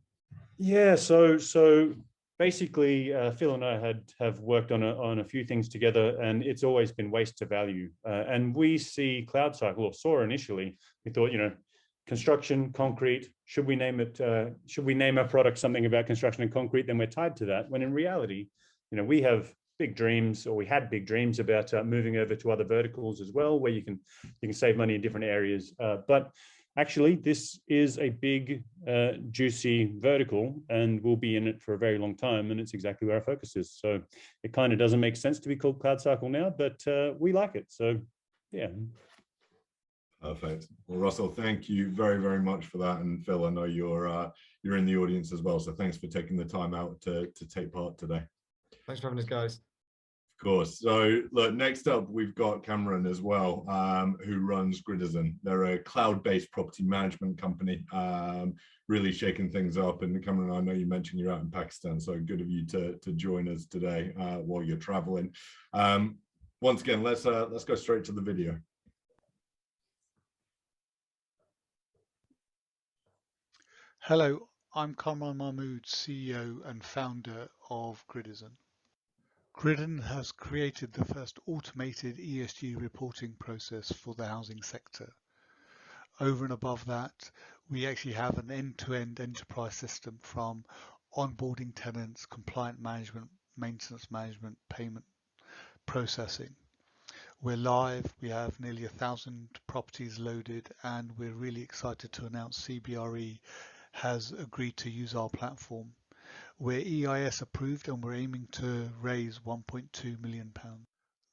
Yeah, so basically, Phil and I have worked on a few things together, and it's always been waste to value. And we see Cloud Cycle, or saw initially, we thought, construction, concrete, should we name our product something about construction and concrete, then we're tied to that. When in reality, we have big dreams, or we had big dreams about moving over to other verticals as well, where you can save money in different areas. But actually, this is a big, juicy vertical, and we'll be in it for a very long time, and it's exactly where our focus is. So it kind of doesn't make sense to be called Cloud Cycle now, but we like it. So yeah. Perfect. Well, Russell, thank you very, very much for that. And Phil, I know you're in the audience as well, so thanks for taking the time out to take part today. Thanks for having us, guys. Of course. So look, next up, we've got Kamran as well, who runs Gridizen. They're a cloud-based property management company, really shaking things up. And Kamran, I know you mentioned you're out in Pakistan, so good of you to join us today while you're traveling. Once again, let's go straight to the video. Hello, I'm Kamran Mahmood, CEO and founder of Gridizen. Gridizen has created the first automated ESG reporting process for the housing sector. Over and above that, we actually have an end-to-end enterprise system from onboarding tenants, compliant management, maintenance management, payment processing. We're live, we have nearly 1,000 properties loaded, and we're really excited to announce CBRE has agreed to use our platform. We're EIS approved and we're aiming to raise £1.2 million.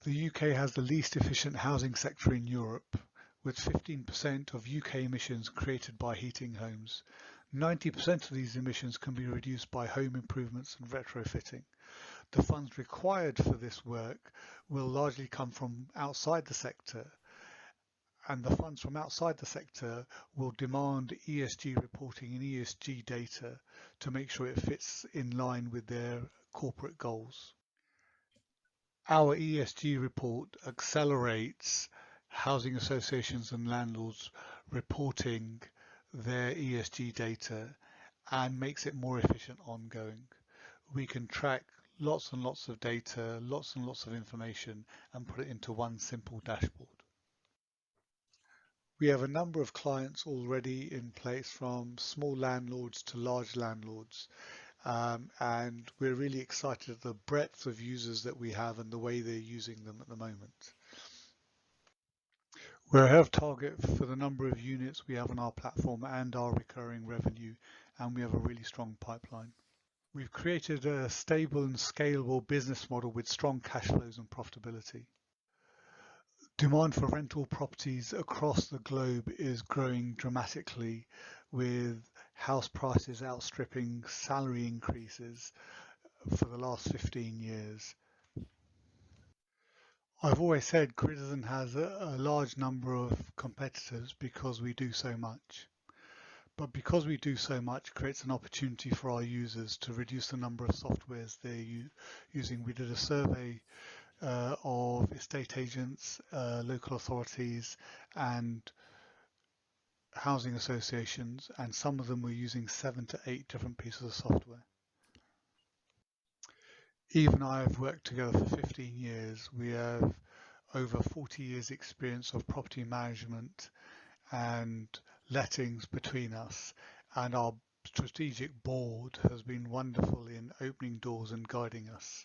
The UK has the least efficient housing sector in Europe, with 15% of UK emissions created by heating homes. 90% of these emissions can be reduced by home improvements and retrofitting. The funds required for this work will largely come from outside the sector, and the funds from outside the sector will demand ESG reporting and ESG data to make sure it fits in line with their corporate goals. Our ESG report accelerates housing associations and landlords reporting their ESG data and makes it more efficient ongoing. We can track lots and lots of data, lots and lots of information, and put it into one simple dashboard. We have a number of clients already in place, from small landlords to large landlords, and we're really excited at the breadth of users that we have and the way they're using them at the moment. We're ahead of target for the number of units we have on our platform and our recurring revenue, and we have a really strong pipeline. We've created a stable and scalable business model with strong cash flows and profitability. Demand for rental properties across the globe is growing dramatically, with house prices outstripping salary increases for the last 15 years. I've always said Gridizen has a large number of competitors because we do so much. But because we do so much, it creates an opportunity for our users to reduce the number of softwares they're using. We did a survey of estate agents, local authorities and housing associations, and some of them were using 7 to 8 different pieces of software. Eve and I have worked together for 15 years. We have over 40 years experience of property management and lettings between us, and our strategic board has been wonderful in opening doors and guiding us.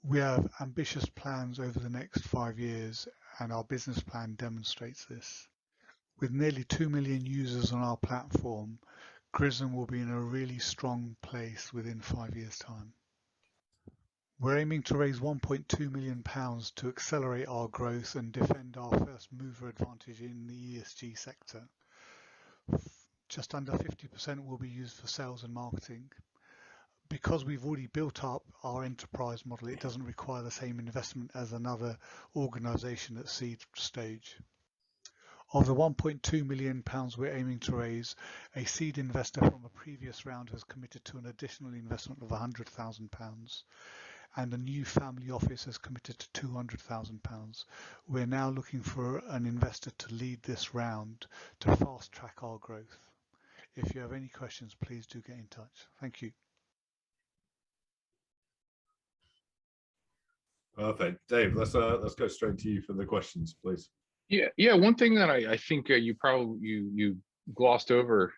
We have ambitious plans over the next 5 years, and our business plan demonstrates this. With nearly 2 million users on our platform, Gridizen will be in a really strong place within 5 years' time. We're aiming to raise £1.2 million to accelerate our growth and defend our first mover advantage in the ESG sector. Just under 50% will be used for sales and marketing. Because we've already built up our enterprise model, it doesn't require the same investment as another organisation at seed stage. Of the £1.2 million we're aiming to raise, a seed investor from a previous round has committed to an additional investment of £100,000, and a new family office has committed to £200,000. We're now looking for an investor to lead this round to fast track our growth. If you have any questions, please do get in touch. Thank you. Perfect. Dave, let's go straight to you for the questions, please. Yeah. One thing that I think you glossed over,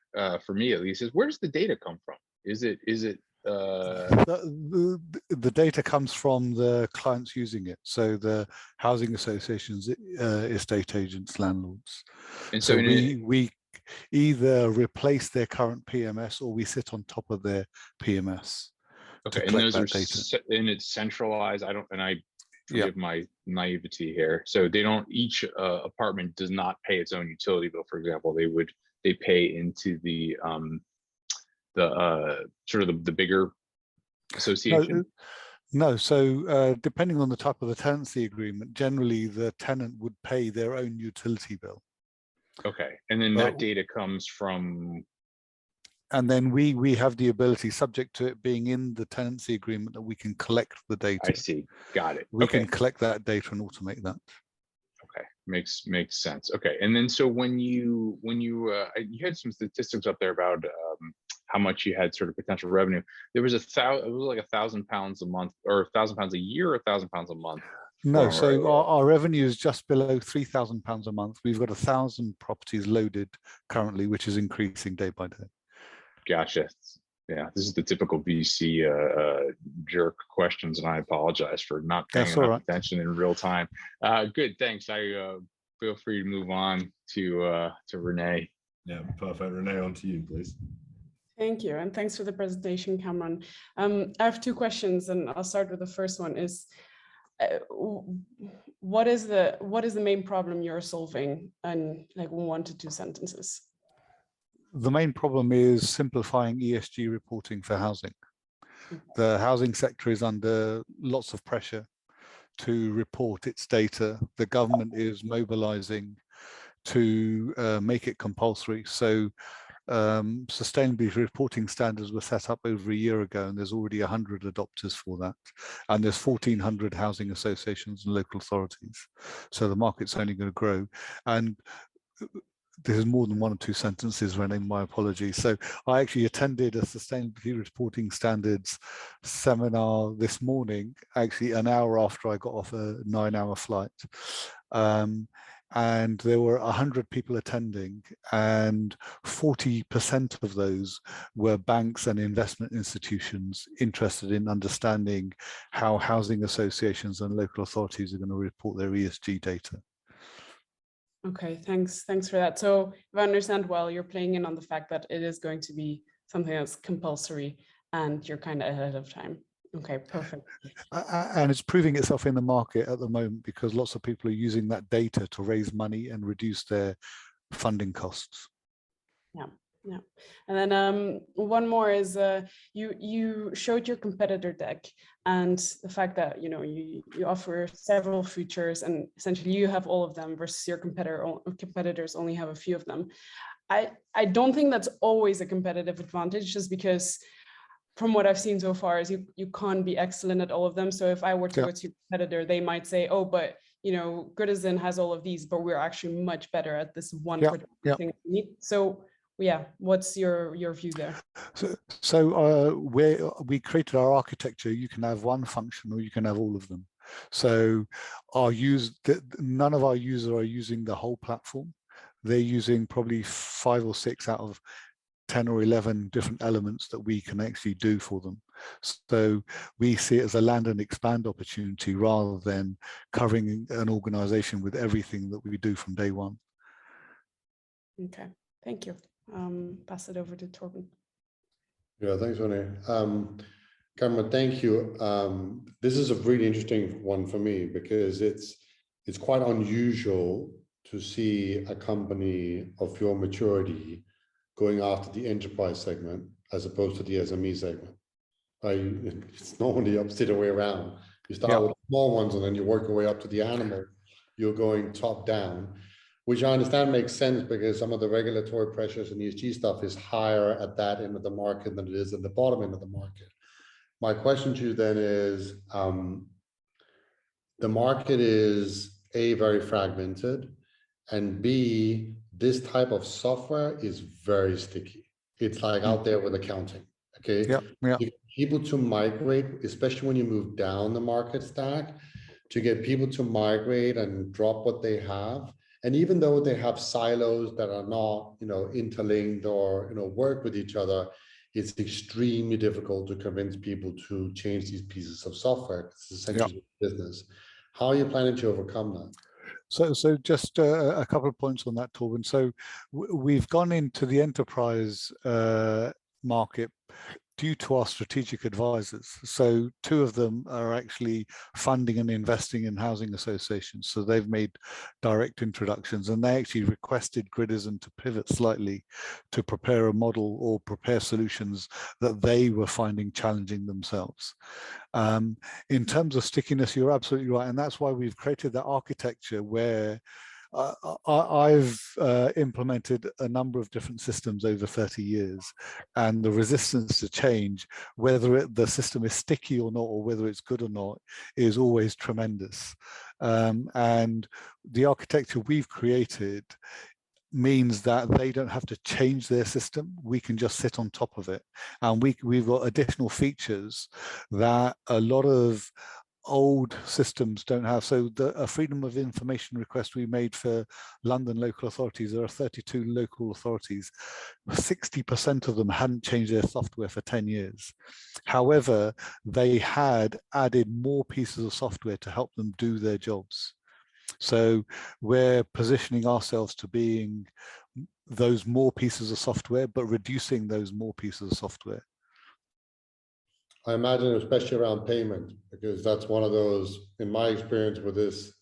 for me at least, is where does the data come from? Is it the data comes from the clients using it. So the housing associations, estate agents, landlords. And so we either replace their current PMS or we sit on top of their PMS. Okay, and those are and it's centralized. I forgive my naivety here. So they don't, each apartment does not pay its own utility bill, for example. They pay into the sort of the bigger association. No, so depending on the type of the tenancy agreement, generally the tenant would pay their own utility bill. Okay, and then that data comes from. And then we have the ability, subject to it being in the tenancy agreement, that we can collect the data. I see. Got it. We can collect that data and automate that. Okay, makes sense. Okay, and then so when you had some statistics up there about how much you had sort of potential revenue. There was it was like £1,000 a month, or £1,000 a year, or £1,000 a month. No, so our revenue is just below £3,000 a month. We've got 1,000 properties loaded currently, which is increasing day by day. Gotcha. Yeah, this is the typical VC jerk questions, and I apologize for not paying enough attention in real time. Good, thanks. I feel free to move on to Renee. Yeah, perfect. Renee, on to you, please. Thank you, and thanks for the presentation, Kamran. I have two questions, and I'll start with the first one. Is what is the main problem you're solving, in like 1 to 2 sentences? The main problem is simplifying ESG reporting for housing. The housing sector is under lots of pressure to report its data. The government is mobilizing to make it compulsory. So sustainability reporting standards were set up over a year ago, and there's already 100 adopters for that. And there's 1,400 housing associations and local authorities. So the market's only going to grow. And this is more than 1 or 2 sentences, Renee, my apologies. So I actually attended a sustainability reporting standards seminar this morning, actually an hour after I got off a 9-hour flight. And there were 100 people attending, and 40% of those were banks and investment institutions interested in understanding how housing associations and local authorities are going to report their ESG data. Okay, thanks for that. So if I understand well, you're playing in on the fact that it is going to be something that's compulsory and you're kind of ahead of time. Okay, perfect. And it's proving itself in the market at the moment because lots of people are using that data to raise money and reduce their funding costs. Yeah. And then one more is you showed your competitor deck and the fact that you offer several features and essentially you have all of them versus your competitors only have a few of them. I don't think that's always a competitive advantage, just because from what I've seen so far is you can't be excellent at all of them. So if I were to go to your competitor, they might say, oh, but Gridizen has all of these, but we're actually much better at this one particular thing we need. So yeah, what's your view there? So we created our architecture. You can have one function or you can have all of them. So none of our users are using the whole platform. They're using probably 5 or 6 out of 10 or 11 different elements that we can actually do for them. So we see it as a land and expand opportunity rather than covering an organization with everything that we do from day one. Okay, thank you. Pass it over to Torben. Yeah, thanks, Renee. Kamran, thank you. This is a really interesting one for me because it's quite unusual to see a company of your maturity going after the enterprise segment as opposed to the SME segment. It's normally the way around. You start with small ones and then you work your way up to the animal. You're going top down, which I understand makes sense because some of the regulatory pressures and ESG stuff is higher at that end of the market than it is at the bottom end of the market. My question to you then is, the market is A, very fragmented, and B, this type of software is very sticky. It's like out there with accounting, okay? People to migrate, especially when you move down the market stack, to get people to migrate and drop what they have. And even though they have silos that are not, interlinked or, work with each other, it's extremely difficult to convince people to change these pieces of software. It's essentially business. How are you planning to overcome that? So just a couple of points on that, Torben. So we've gone into the enterprise market due to our strategic advisors. So 2 of them are actually funding and investing in housing associations. So they've made direct introductions, and they actually requested Gridizen to pivot slightly to prepare a model or prepare solutions that they were finding challenging themselves. In terms of stickiness, you're absolutely right. And that's why we've created that architecture where I've implemented a number of different systems over 30 years, and the resistance to change, whether the system is sticky or not, or whether it's good or not, is always tremendous. And the architecture we've created means that they don't have to change their system. We can just sit on top of it. And we've got additional features that a lot of old systems don't have. So a freedom of information request we made for London local authorities, there are 32 local authorities, 60% of them hadn't changed their software for 10 years. However, they had added more pieces of software to help them do their jobs. So we're positioning ourselves to being those more pieces of software, but reducing those more pieces of software. I imagine, especially around payment, because that's one of those, in my experience with this,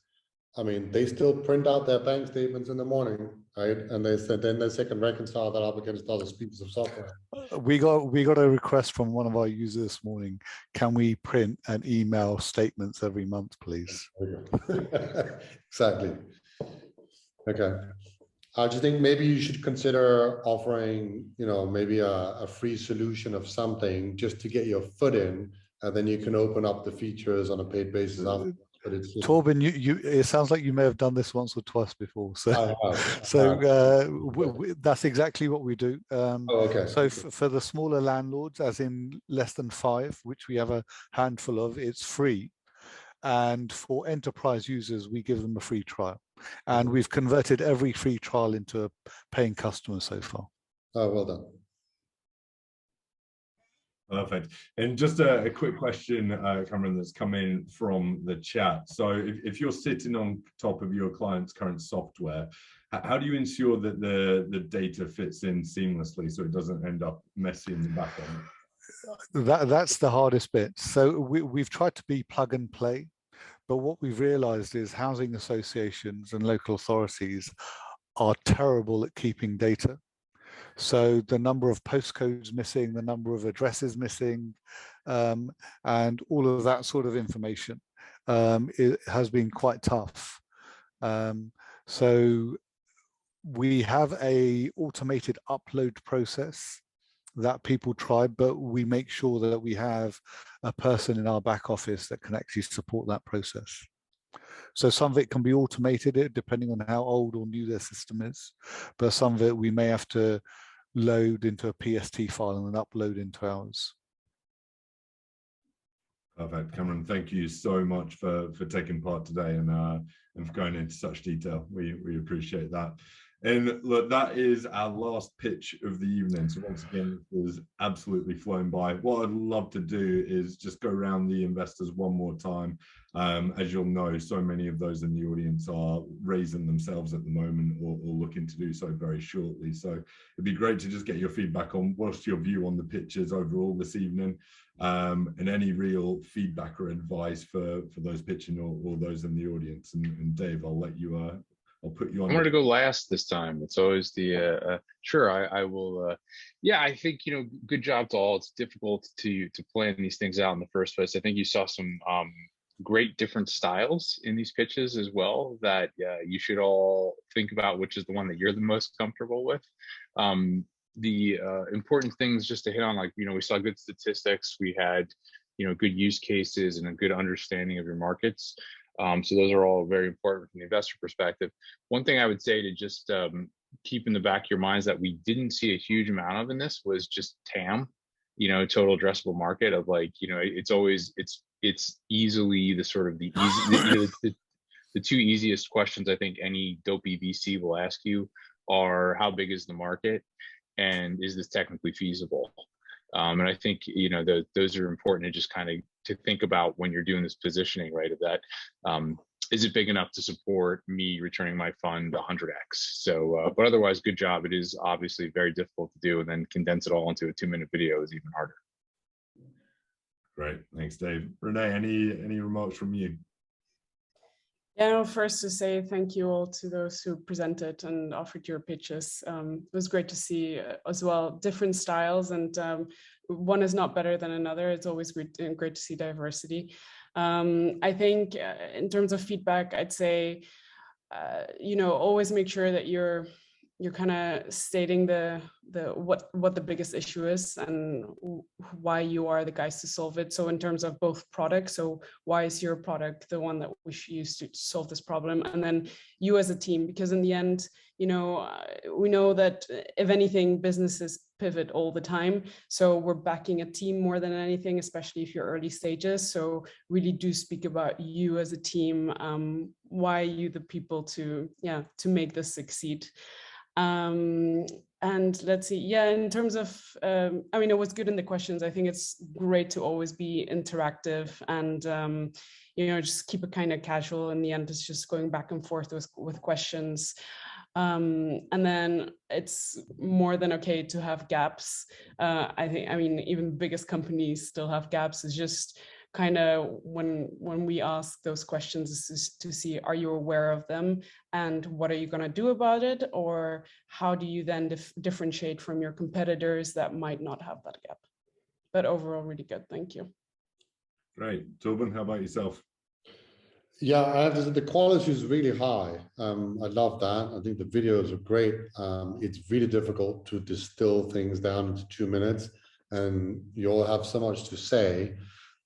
I mean, they still print out their bank statements in the morning, right? And then they can reconcile that up against other pieces of software. We got a request from one of our users this morning. Can we print and email statements every month, please? Exactly. Okay. I just think maybe you should consider offering, maybe a free solution of something just to get your foot in, and then you can open up the features on a paid basis afterwards. But it's just... Torben, it sounds like you may have done this once or twice before. So, that's exactly what we do. Okay. So for the smaller landlords, as in less than 5, which we have a handful of, it's free. And for enterprise users, we give them a free trial. And we've converted every free trial into a paying customer so far. Oh, well done. Perfect. And just a quick question, Kamran, that's come in from the chat. So if you're sitting on top of your client's current software, how do you ensure that the data fits in seamlessly so it doesn't end up messy in the back end? That's the hardest bit. So we've tried to be plug and play, but what we've realized is housing associations and local authorities are terrible at keeping data. So the number of postcodes missing, the number of addresses missing, and all of that sort of information it has been quite tough. So we have a automated upload process that people try, but we make sure that we have a person in our back office that can actually support that process. So some of it can be automated depending on how old or new their system is, but some of it we may have to load into a PST file and then upload into ours. Perfect. Kamran, thank you so much for taking part today and for going into such detail. We appreciate that. And look, that is our last pitch of the evening. So once again, it was absolutely flown by. What I'd love to do is just go around the investors one more time. As you'll know, so many of those in the audience are raising themselves at the moment or looking to do so very shortly. So it'd be great to just get your feedback on what's your view on the pitches overall this evening, and any real feedback or advice for those pitching or those in the audience. And Dave, I'll let you I'll put you on. I'm going to go last this time. It's always the sure. I will. Yeah, I think good job to all. It's difficult to plan these things out in the first place. I think you saw some great different styles in these pitches as well that you should all think about which is the one that you're the most comfortable with. The important things just to hit on, like we saw good statistics. We had good use cases and a good understanding of your markets. So those are all very important from the investor perspective. One thing I would say to just keep in the back of your minds that we didn't see a huge amount of in this was just TAM, total addressable market of it's easily the sort of the easy, the 2 easiest questions I think any dopey VC will ask you are how big is the market and is this technically feasible? And I think, you know, those are important to just kind of to think about when you're doing this positioning, right? Of that, is it big enough to support me returning my fund 100x? So, but otherwise, good job. It is obviously very difficult to do, and then condense it all into a 2-minute video is even harder. Great, thanks, Dave. Renee, any remarks from you? Yeah, no, first to say thank you all to those who presented and offered your pitches. It was great to see as well different styles, and one is not better than another. It's always great to see diversity. I think in terms of feedback, I'd say, you know, always make sure that you're kind of stating what the biggest issue is and why you are the guys to solve it. So in terms of both products, so why is your product the one that we should use to solve this problem? And then you as a team, because in the end, you know, we know that if anything, businesses pivot all the time. So we're backing a team more than anything, especially if you're early stages. So really do speak about you as a team. Why are you the people to make this succeed? And let's see, yeah, in terms of, I mean, it was good in the questions. I think it's great to always be interactive and, you know, just keep it kind of casual. In the end, it's just going back and forth with questions. And then it's more than okay to have gaps. I mean, even the biggest companies still have gaps. It's just kind of when we ask those questions is to see, are you aware of them and what are you going to do about it, or how do you then differentiate from your competitors that might not have that gap? But overall, really good. Thank you. Great. Torben, how about yourself? Yeah, the quality is really high. I love that. I think the videos are great. It's really difficult to distill things down into 2 minutes, and you all have so much to say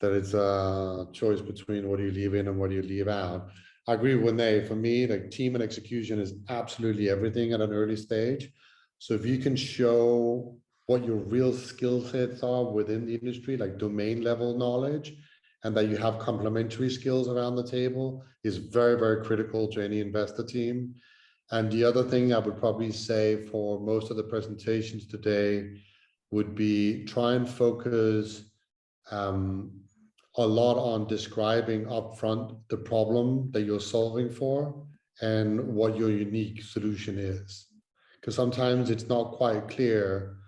that it's a choice between what do you leave in and what do you leave out. I agree with Renee. For me, like, team and execution is absolutely everything at an early stage. So if you can show what your real skill sets are within the industry, like domain level knowledge, and that you have complementary skills around the table, is very, very critical to any investor team. And the other thing I would probably say for most of the presentations today would be try and focus a lot on describing upfront the problem that you're solving for and what your unique solution is. Because sometimes it's not quite clear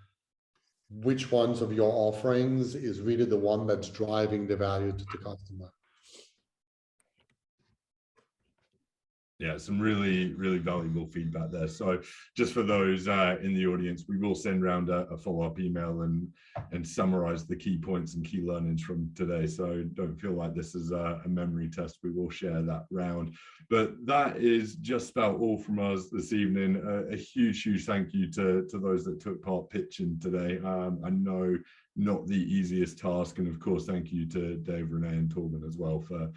which ones of your offerings is really the one that's driving the value to the customer. Yeah, some really, really valuable feedback there. So just for those in the audience, we will send around a follow-up email and summarize the key points and key learnings from today. So don't feel like this is a memory test. We will share that round. But that is just about all from us this evening. A huge, huge thank you to those that took part pitching today. I know not the easiest task, and of course thank you to Dave, Renee and Torben as well for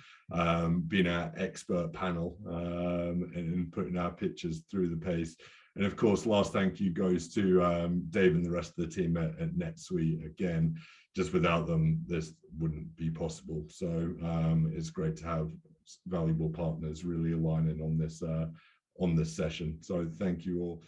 being our expert panel and putting our pitches through the pace. And of course, last thank you goes to Dave and the rest of the team at NetSuite. Again, just without them this wouldn't be possible. So it's great to have valuable partners really aligning on this session. So thank you all.